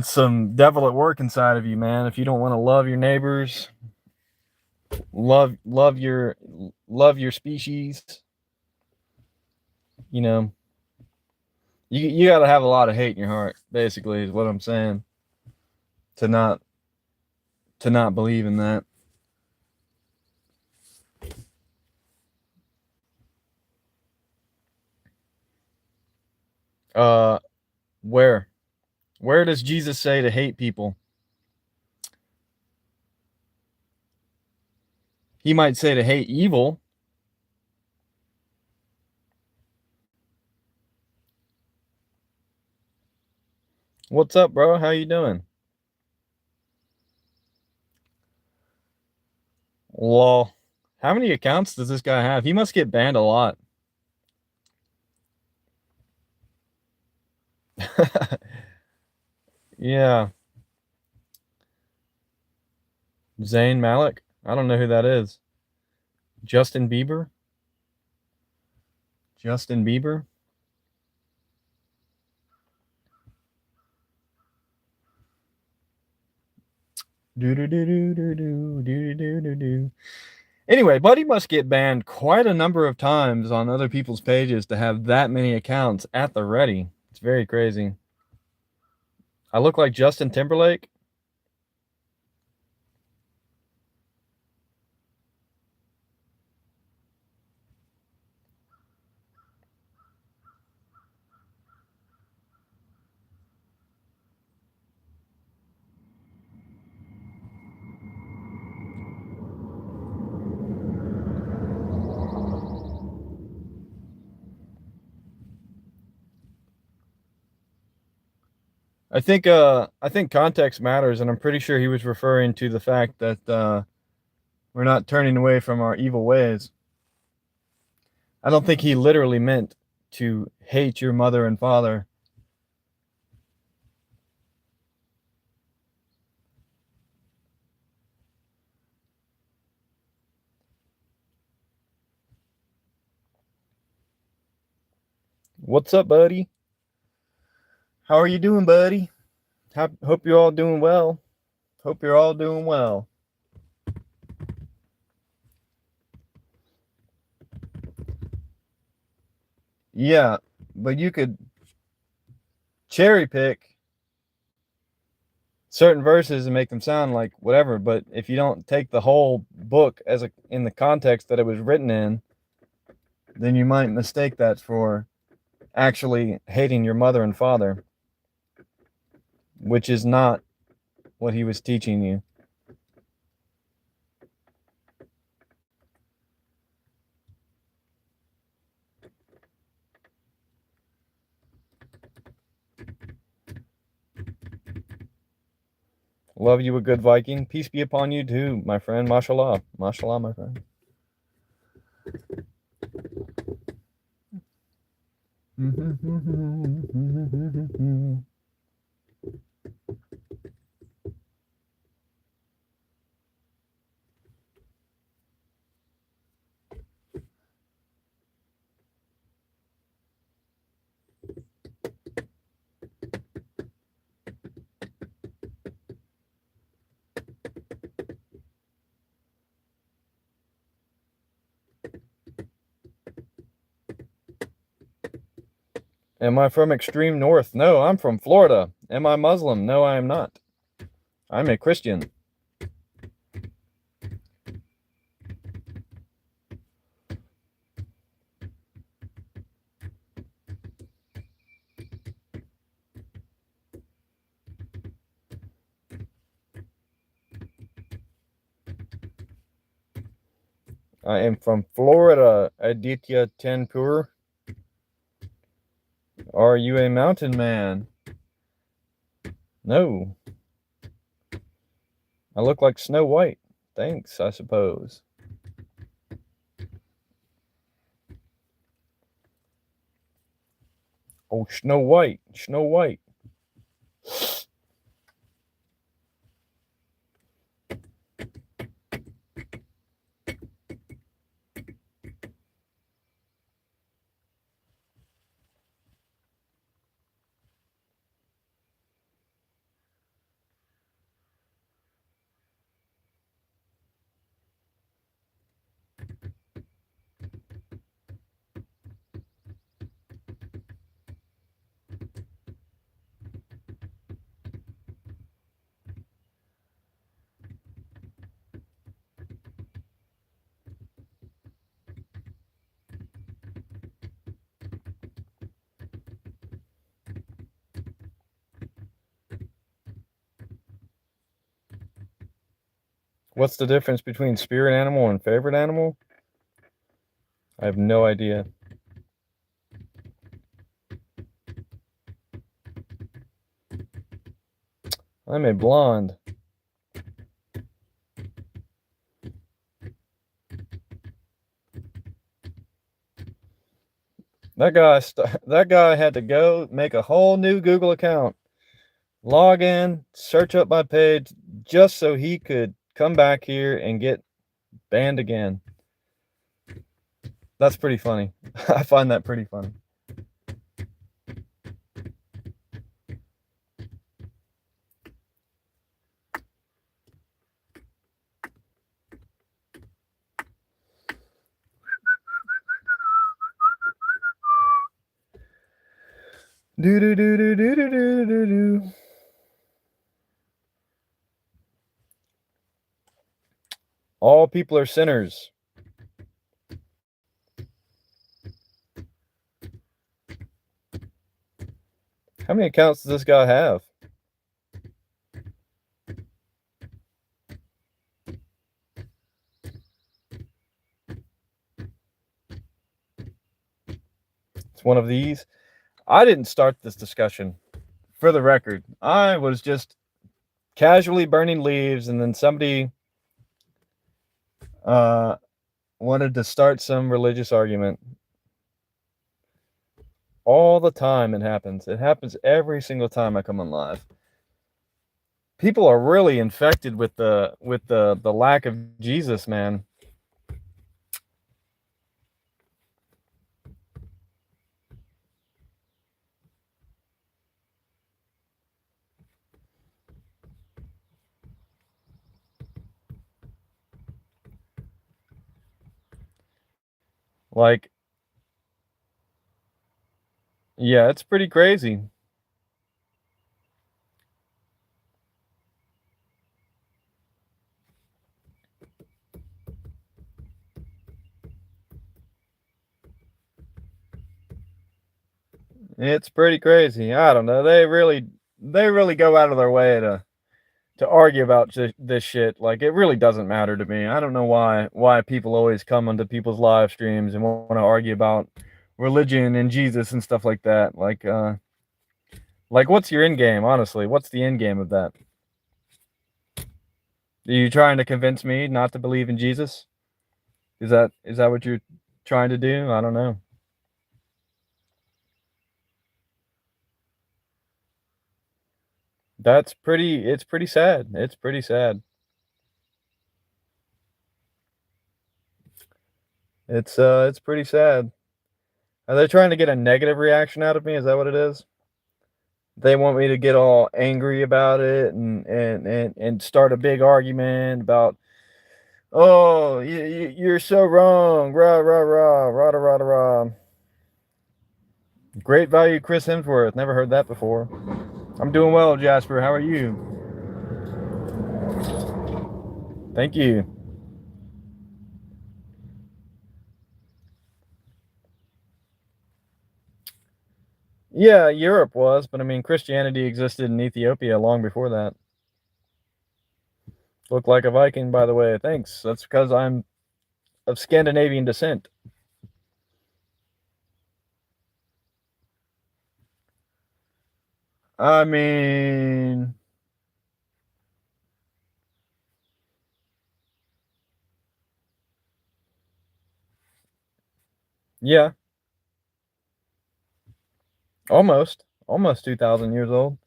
B: some devil at work inside of you, man. If you don't want to love your neighbors, love your species, you know, you got to have a lot of hate in your heart, basically, is what I'm saying, to not believe in that. uh where does Jesus say to hate people? He might say to hate evil. What's up, bro? How you doing? Lol. How many accounts does this guy have? He must get banned a lot. Yeah. Zayn Malik? I don't know who that is. Justin Bieber? Justin Bieber? Do do do do do do do do do do. Anyway, Buddy must get banned quite a number of times on other people's pages to have that many accounts at the ready. It's very crazy. I look like Justin Timberlake. I think context matters, and I'm pretty sure he was referring to the fact that We're not turning away from our evil ways. I don't think he literally meant to hate your mother and father. What's up, buddy? How are you doing, buddy? Hope you're all doing well. Hope you're all doing well. Yeah, but you could cherry pick certain verses and make them sound like whatever, but if you don't take the whole book as in the context that it was written in, then you might mistake that for actually hating your mother and father, which is not what he was teaching you. Love you, a good Viking. Peace be upon you too, my friend. Mashallah. Mashallah, my friend. Am I from extreme north? No, I'm from Florida. Am I Muslim? No, I am not. I'm a Christian. I am from Florida, Aditya Tenpur. Are you a mountain man? No. I look like Snow White. Thanks, I suppose. Oh, Snow White. Snow White. What's the difference between spirit animal and favorite animal? I have no idea. I'm a blonde. That guy had to go make a whole new Google account, log in, search up my page, just so he could come back here and get banned again. That's pretty funny. I find that pretty funny. Do do do do do do do do do. All people are sinners. How many accounts does this guy have? It's one of these. I didn't start this discussion. For the record, I was just casually burning leaves, and then somebody wanted to start some religious argument. All the time it happens. It happens every single time I come on live. People are really infected with the lack of Jesus, man. Like, yeah, it's pretty crazy. It's pretty crazy. I don't know. They really go out of their way to argue about this shit. Like, it really doesn't matter to me. I don't know why people always come onto people's live streams and want to argue about religion and Jesus and stuff like that. Like, what's your end game? Honestly, what's the end game of that? Are you trying to convince me not to believe in Jesus? Is that what you're trying to do? I don't know. It's pretty sad. It's pretty sad. It's pretty sad. Are they trying to get a negative reaction out of me? Is that what it is? They want me to get all angry about it and start a big argument about, oh, you're so wrong, rah rah rah rah rah rah rah. Great value, Chris Hemsworth. Never heard that before. I'm doing well, Jasper. How are you? Thank you. Yeah, Europe was, but I mean, Christianity existed in Ethiopia long before that. Look like a Viking, by the way. Thanks. That's because I'm of Scandinavian descent. I mean, yeah, almost 2,000 years old.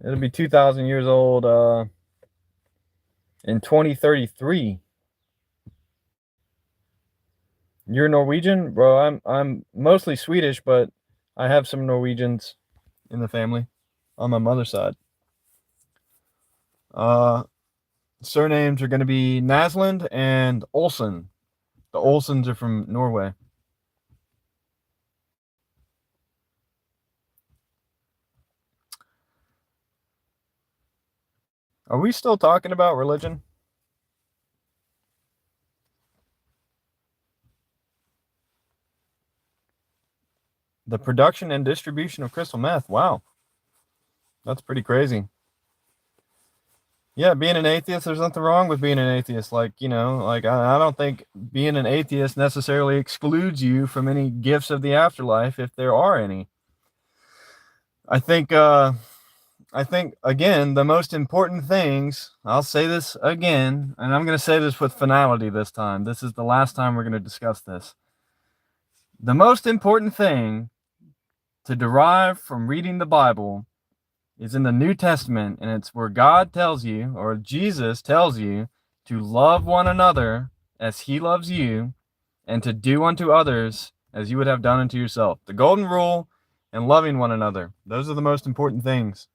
B: It'll be 2,000 years old in 2033. You're Norwegian, bro. I'm mostly Swedish, but I have some Norwegians in the family on my mother's side. Uh, Surnames are going to be Nasland and Olsen. The Olsens are from Norway. Are we still talking about religion? The production and distribution of crystal meth. Wow. That's pretty crazy. Yeah, being an atheist, there's nothing wrong with being an atheist. Like, I don't think being an atheist necessarily excludes you from any gifts of the afterlife if there are any. I think again, the most important things, I'll say this again, and I'm going to say this with finality this time. This is the last time we're going to discuss this. The most important thing to derive from reading the Bible is in the New Testament, and it's where God tells you, or Jesus tells you, to love one another as he loves you, and to do unto others as you would have done unto yourself. The golden rule and loving one another. Those are the most important things.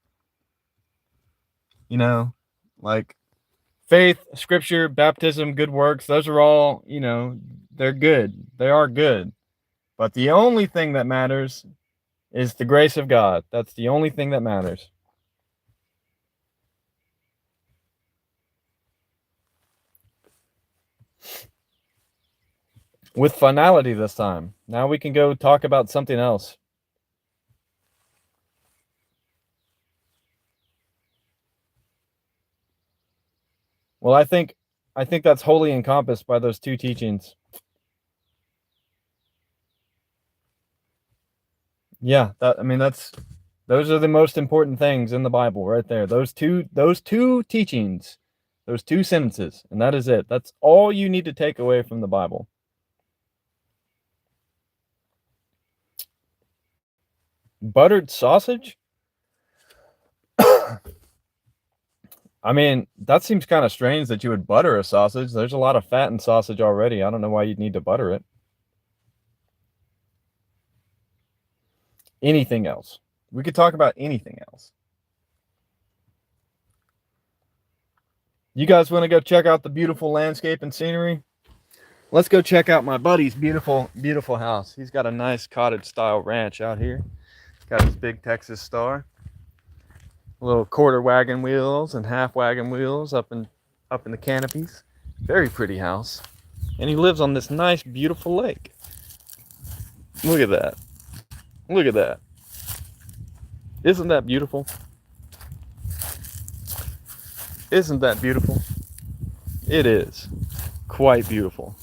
B: Like faith, scripture, baptism, good works, those are all, they're good. They are good. But the only thing that matters is the grace of God. That's the only thing that matters. With finality this time. Now we can go talk about something else. Well, I think that's wholly encompassed by those two teachings. Yeah, those are the most important things in the Bible right there. Those two teachings Those 2 sentences, and that is it. That's all you need to take away from the Bible. Buttered sausage? I mean, that seems kind of strange that you would butter a sausage. There's a lot of fat in sausage already. I don't know why you'd need to butter it. Anything else? We could talk about anything else. You guys want to go check out the beautiful landscape and scenery? Let's go check out my buddy's beautiful, beautiful house. He's got a nice cottage style ranch out here. Got his big Texas star. Little quarter wagon wheels and half wagon wheels up in the canopies. Very pretty house. And he lives on this nice, beautiful lake. Look at that. Look at that. Isn't that beautiful? Isn't that beautiful? It is. Quite beautiful.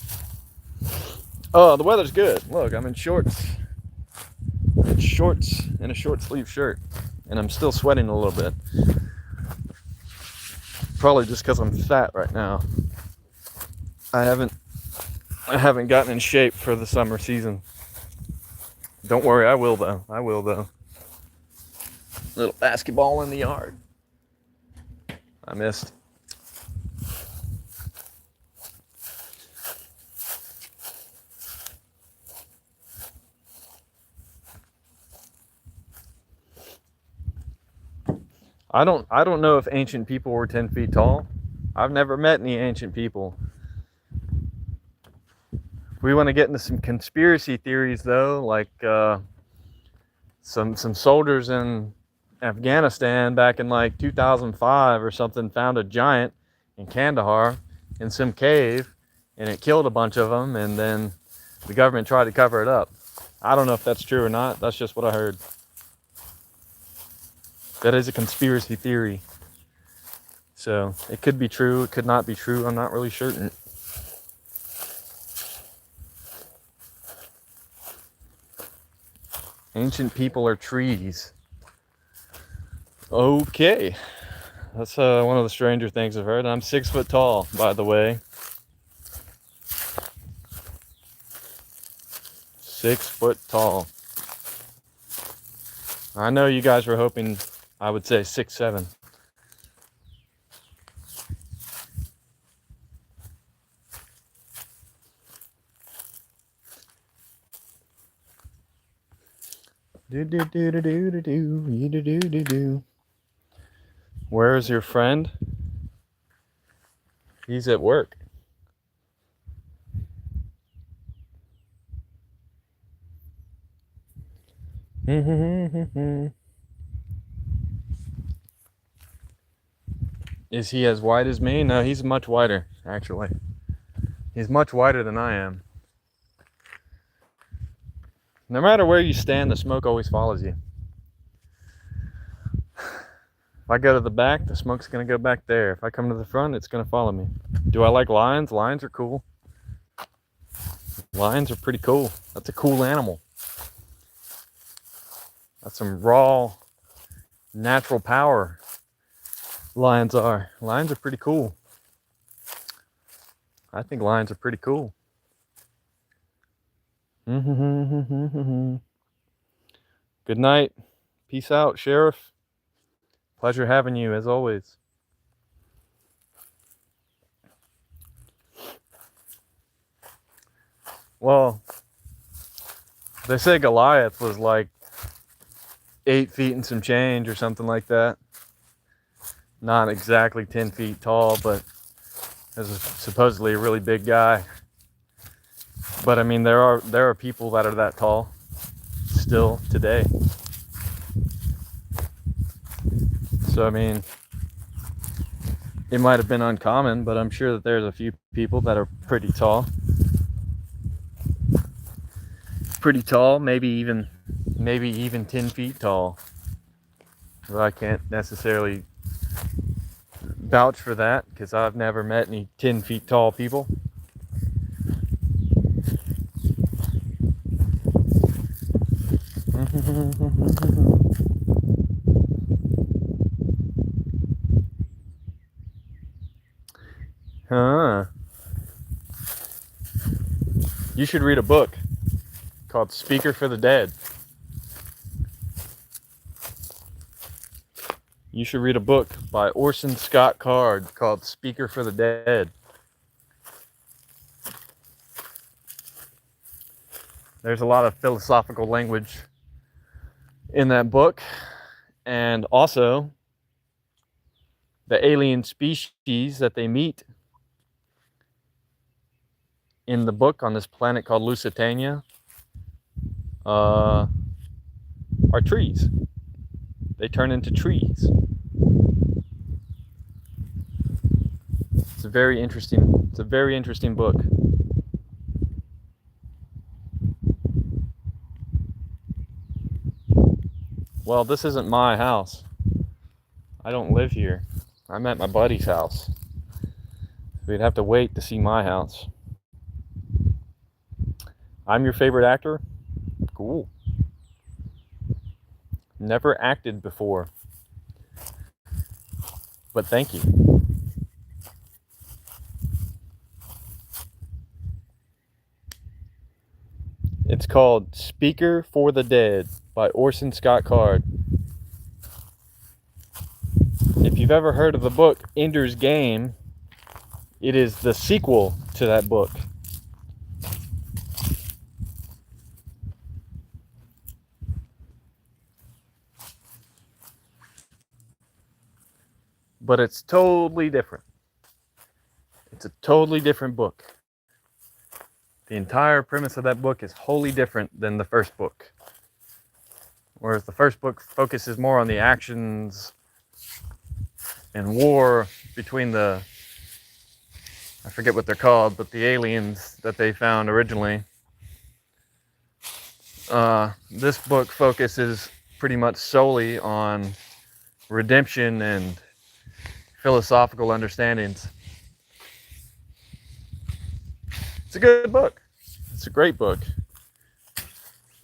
B: Oh, the weather's good. Look, I'm in shorts. Shorts and a short sleeve shirt. And I'm still sweating a little bit. Probably just because I'm fat right now. I haven't gotten in shape for the summer season. Don't worry, I will though. I will though. Little basketball in the yard. I missed. I don't know if ancient people were 10 feet tall. I've never met any ancient people. We want to get into some conspiracy theories though, like some soldiers in Afghanistan back in like 2005 or something found a giant in Kandahar in some cave, and it killed a bunch of them, and then the government tried to cover it up. I don't know if that's true or not. That's just what I heard. That is a conspiracy theory. So it could be true, it could not be true. I'm not really certain. Ancient people are trees. Okay. That's one of the stranger things I've heard. I'm 6 foot tall, by the way. 6 foot tall. I know you guys were hoping I would say 6'7". Where's your friend? He's at work. Is he as white as me? No, he's much whiter, actually. He's much whiter than I am. No matter where you stand, the smoke always follows you. If I go to the back, the smoke's gonna go back there. If I come to the front, it's gonna follow me. Do I like lions? Lions are cool. Lions are pretty cool. That's a cool animal. That's some raw, natural power. Lions are pretty cool. I think lions are pretty cool. Good night. Peace out, Sheriff. Pleasure having you as always. Well, they say Goliath was like 8 feet and some change or something like that. Not exactly 10 feet tall, but is supposedly a really big guy. But I mean, there are people that are that tall still today. So I mean, it might have been uncommon, but I'm sure that there's a few people that are pretty tall. Pretty tall, maybe even 10 feet tall. But I can't necessarily vouch for that because I've never met any 10 feet tall people. Huh. You should read a book called Speaker for the Dead. You should read a book by Orson Scott Card called Speaker for the Dead. There's a lot of philosophical language in that book, and also the alien species that they meet in the book on this planet called Lusitania are trees. They turn into trees. It's a very interesting book. Well, this isn't my house. I don't live here. I'm at my buddy's house. We'd have to wait to see my house. I'm your favorite actor? Cool. Never acted before. But thank you. It's called Speaker for the Dead by Orson Scott Card. If you've ever heard of the book Ender's Game, it is the sequel to that book. But it's totally different. It's a totally different book. The entire premise of that book is wholly different than the first book. Whereas the first book focuses more on the actions and war between I forget what they're called, but the aliens that they found originally. This book focuses pretty much solely on redemption and philosophical understandings. It's a good book. It's a great book.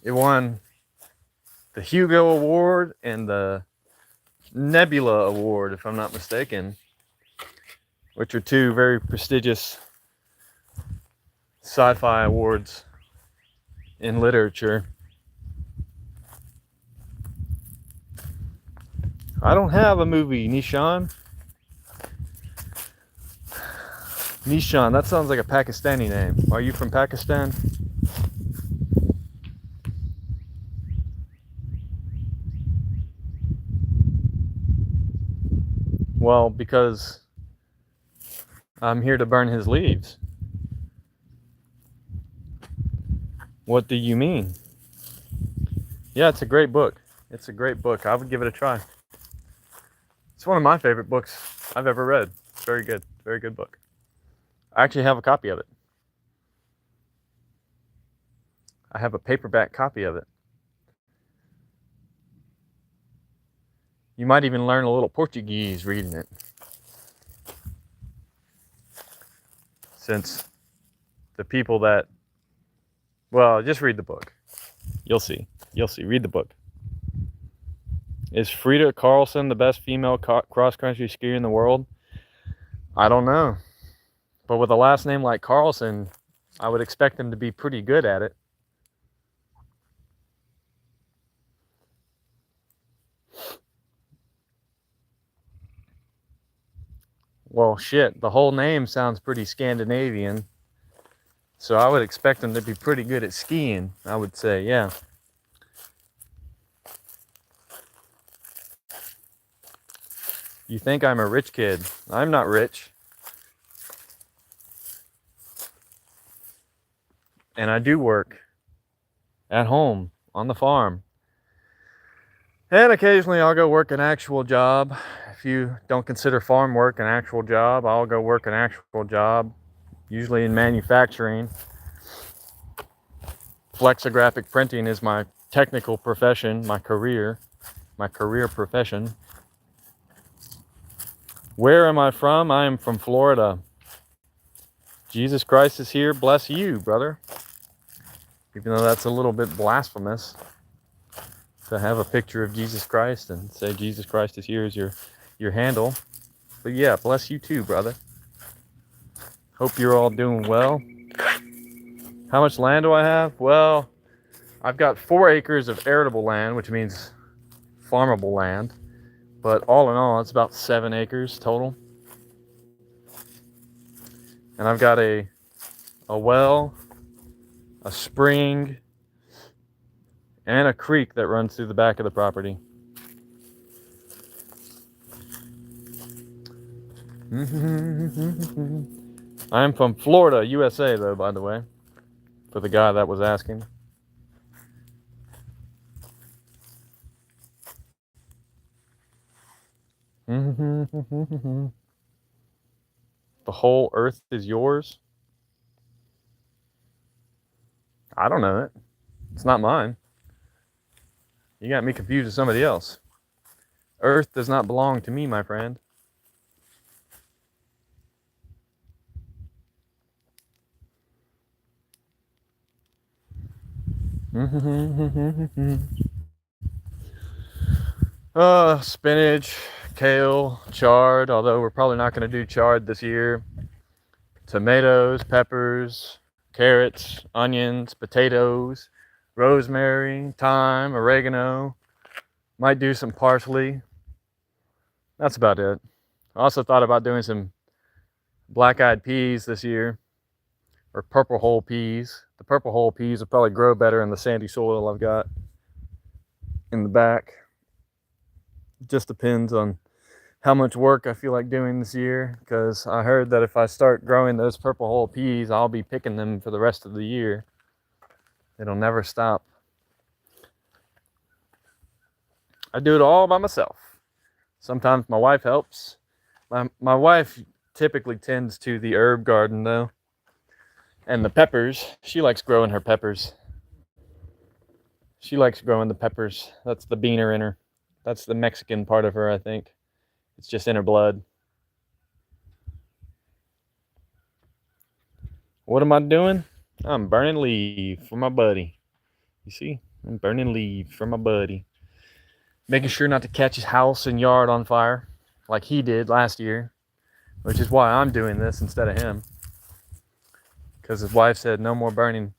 B: It won the Hugo Award and the Nebula Award, if I'm not mistaken, which are two very prestigious sci-fi awards in literature. I don't have a movie, Nishan. Nishan, that sounds like a Pakistani name. Are you from Pakistan? Well, because I'm here to burn his leaves. What do you mean? Yeah, it's a great book. It's a great book. I would give it a try. It's one of my favorite books I've ever read. It's very good. Very good book. I actually have a copy of it. I have a paperback copy of it. You might even learn a little Portuguese reading it. Since the people that... Well, just read the book. You'll see. You'll see. Read the book. Is Frida Karlsson the best female cross-country skier in the world? I don't know. But with a last name like Carlson, I would expect them to be pretty good at it. Well, shit, the whole name sounds pretty Scandinavian. So I would expect them to be pretty good at skiing, I would say, yeah. You think I'm a rich kid. I'm not rich. And I do work at home on the farm. And occasionally I'll go work an actual job. If you don't consider farm work an actual job, I'll go work an actual job, usually in manufacturing. Flexographic printing is my technical profession, my career profession. Where am I from? I am from Florida. Jesus Christ is here. Bless you, brother. Even though that's a little bit blasphemous to have a picture of Jesus Christ and say Jesus Christ is here as your handle. But yeah, bless you too, brother. Hope you're all doing well. How much land do I have? Well, I've got 4 acres of arable land, which means farmable land. But all in all, it's about 7 acres total. And I've got a well, a spring, and a creek that runs through the back of the property. I'm from Florida, USA, though, by the way, for the guy that was asking. The whole earth is yours? I don't know it. It's not mine. You got me confused with somebody else. Earth does not belong to me, my friend. Spinach, kale, chard, although we're probably not going to do chard this year. Tomatoes, peppers, carrots, onions, potatoes, rosemary, thyme, oregano. Might do some parsley. That's about it. I also thought about doing some black-eyed peas this year, or purple hull peas. The purple hull peas will probably grow better in the sandy soil I've got in the back. It just depends on how much work I feel like doing this year, because I heard that if I start growing those purple hull peas, I'll be picking them for the rest of the year. It'll never stop. I do it all by myself. Sometimes my wife helps. My wife typically tends to the herb garden, though. And the peppers. She likes growing her peppers. She likes growing the peppers. That's the beaner in her. That's the Mexican part of her, I think. It's just in her blood. What am I doing? I'm burning leaves for my buddy. You see? I'm burning leaves for my buddy. Making sure not to catch his house and yard on fire like he did last year, which is why I'm doing this instead of him. Because his wife said, no more burning.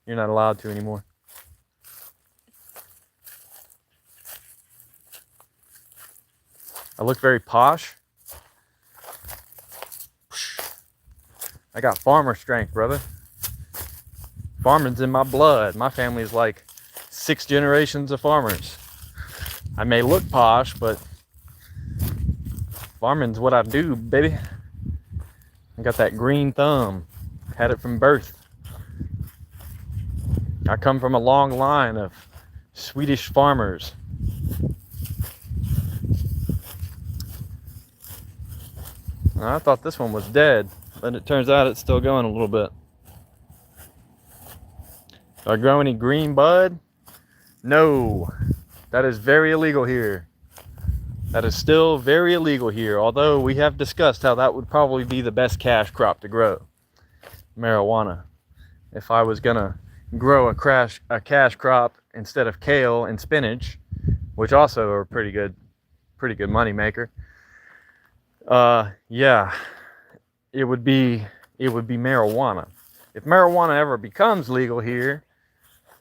B: You're not allowed to anymore. I look very posh. I got farmer strength, brother. Farming's in my blood. My family's like 6 generations of farmers. I may look posh, but farming's what I do, baby. I got that green thumb. Had it from birth. I come from a long line of Swedish farmers. I thought this one was dead, but it turns out it's still going a little bit. Do I grow any green bud? No. That is very illegal here. That is still very illegal here, although we have discussed how that would probably be the best cash crop to grow. Marijuana. If I was gonna grow a cash crop instead of kale and spinach, which also are pretty good money maker. Yeah, it would be marijuana. If marijuana ever becomes legal here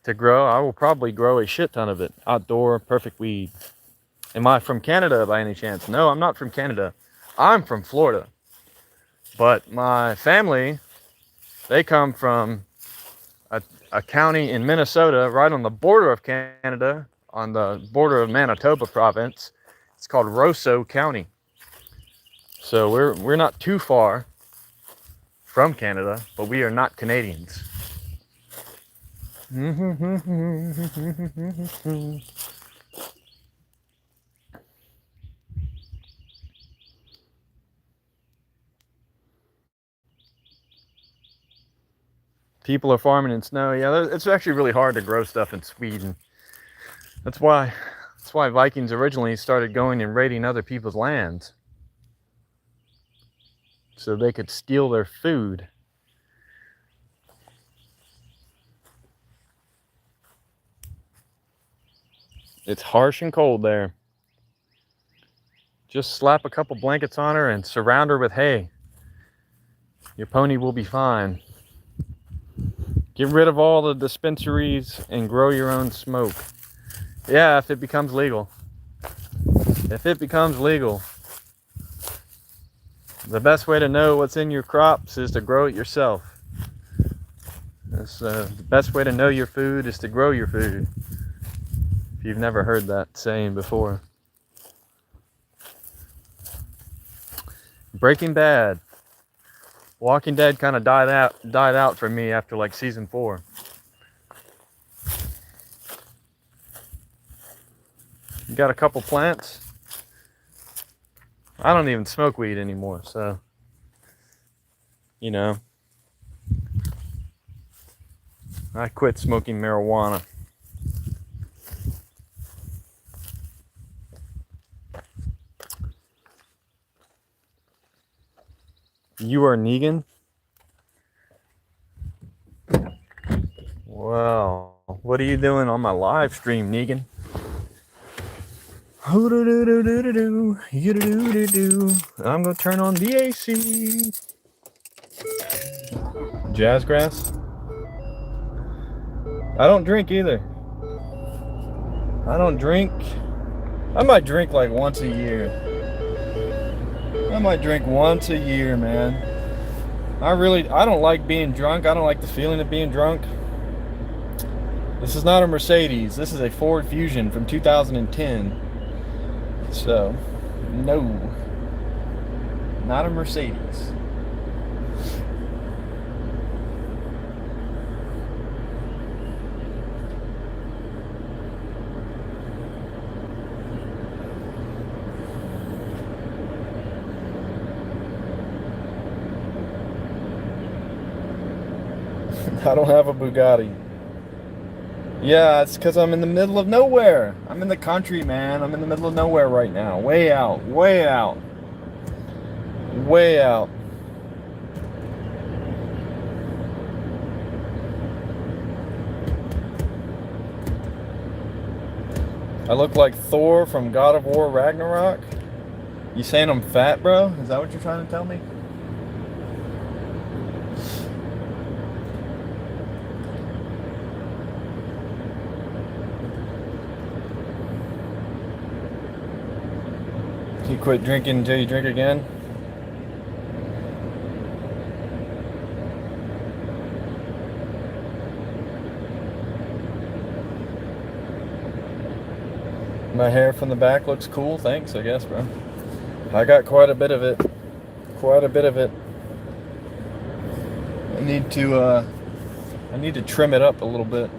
B: to grow, I will probably grow a shit ton of it. Outdoor, perfect weed. Am I from Canada by any chance? No, I'm not from Canada. I'm from Florida. But my family, they come from a county in Minnesota, right on the border of Canada, on the border of Manitoba province. It's called Roseau County. So we're not too far from Canada, but we are not Canadians. People are farming in snow. Yeah, it's actually really hard to grow stuff in Sweden. That's why Vikings originally started going and raiding other people's lands, so they could steal their food. It's harsh and cold there. Just slap a couple blankets on her and surround her with hay. Your pony will be fine. Get rid of all the dispensaries and grow your own smoke. Yeah, if it becomes legal. If it becomes legal. The best way to know what's in your crops is to grow it yourself. The best way to know your food is to grow your food. If you've never heard that saying before. Breaking Bad. Walking Dead kind of died out for me after like season 4. You got a couple plants. I don't even smoke weed anymore, so you know, I quit smoking marijuana. You are Negan? Well, what are you doing on my live stream, Negan? I'm gonna turn on the AC. Jazzgrass? I don't drink either. I don't drink. I might drink like once a year. I might drink once a year, man. I don't like being drunk. I don't like the feeling of being drunk. This is not a Mercedes. This is a Ford Fusion from 2010. So, no. Not a Mercedes. I don't have a Bugatti. Yeah, it's because I'm in the middle of nowhere. I'm in the country, man. I'm in the middle of nowhere right now. Way out. Way out. Way out. I look like Thor from God of War Ragnarok. You saying I'm fat, bro? Is that what you're trying to tell me? You quit drinking until you drink again? My hair from the back looks cool, thanks, I guess, bro. I got quite a bit of it. Quite a bit of it. I need to trim it up a little bit.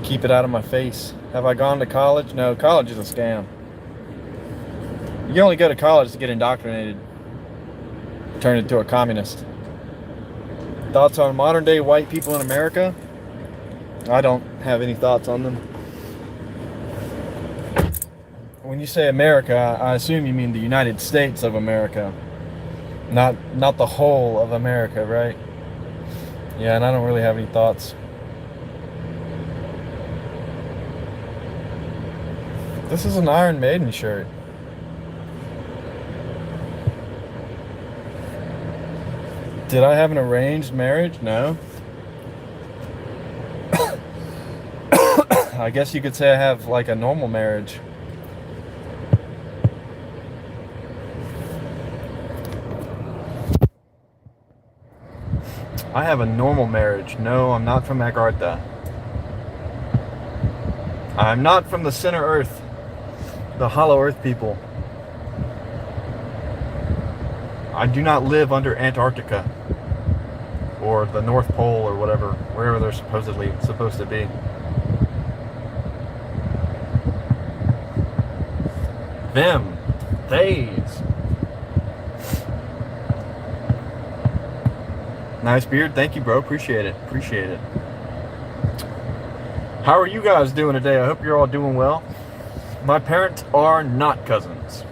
B: Keep it out of my face. Have I gone to college? No, college is a scam. You only go to college to get indoctrinated. Turn into a communist. Thoughts on modern day white people in America? I don't have any thoughts on them. When you say America, I assume you mean the United States of America. Not the whole of America, right? Yeah, and I don't really have any thoughts. This is an Iron Maiden shirt. Did I have an arranged marriage? No. I guess you could say I have like a normal marriage. I have a normal marriage. No, I'm not from Agartha. I'm not from the center earth. The hollow earth people. I do not live under Antarctica. Or the North Pole or whatever. Wherever they're supposedly supposed to be. Them. Theys. Nice beard. Thank you, bro. Appreciate it. Appreciate it. How are you guys doing today? I hope you're all doing well. My parents are not cousins.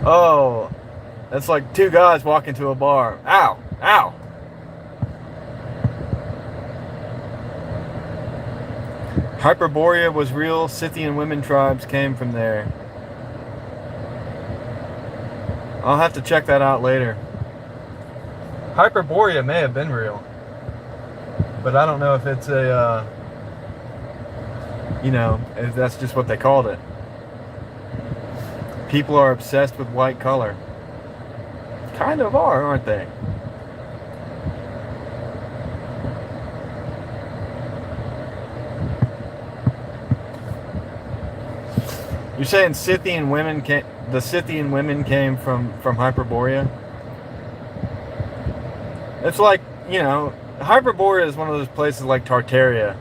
B: Oh, that's like two guys walking to a bar. Ow, ow. Hyperborea was real. Scythian women tribes came from there. I'll have to check that out later. Hyperborea may have been real, but I don't know if it's a, if that's just what they called it. People are obsessed with white color. Kind of are, aren't they? You're saying Scythian women the Scythian women came from Hyperborea? It's like, Hyperborea is one of those places like Tartaria,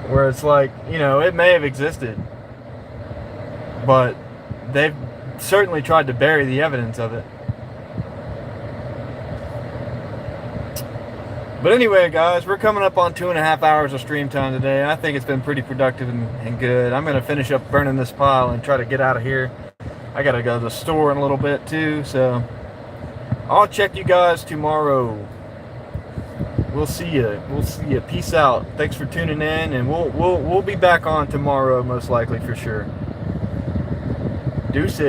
B: where it's like, it may have existed, but they've certainly tried to bury the evidence of it. But anyway, guys, we're coming up on 2.5 hours of stream time today. I think it's been pretty productive and good. I'm going to finish up burning this pile and try to get out of here. I got to go to the store in a little bit too, so I'll check you guys tomorrow. We'll see you. Peace out. Thanks for tuning in, and we'll be back on tomorrow most likely for sure. Deuces.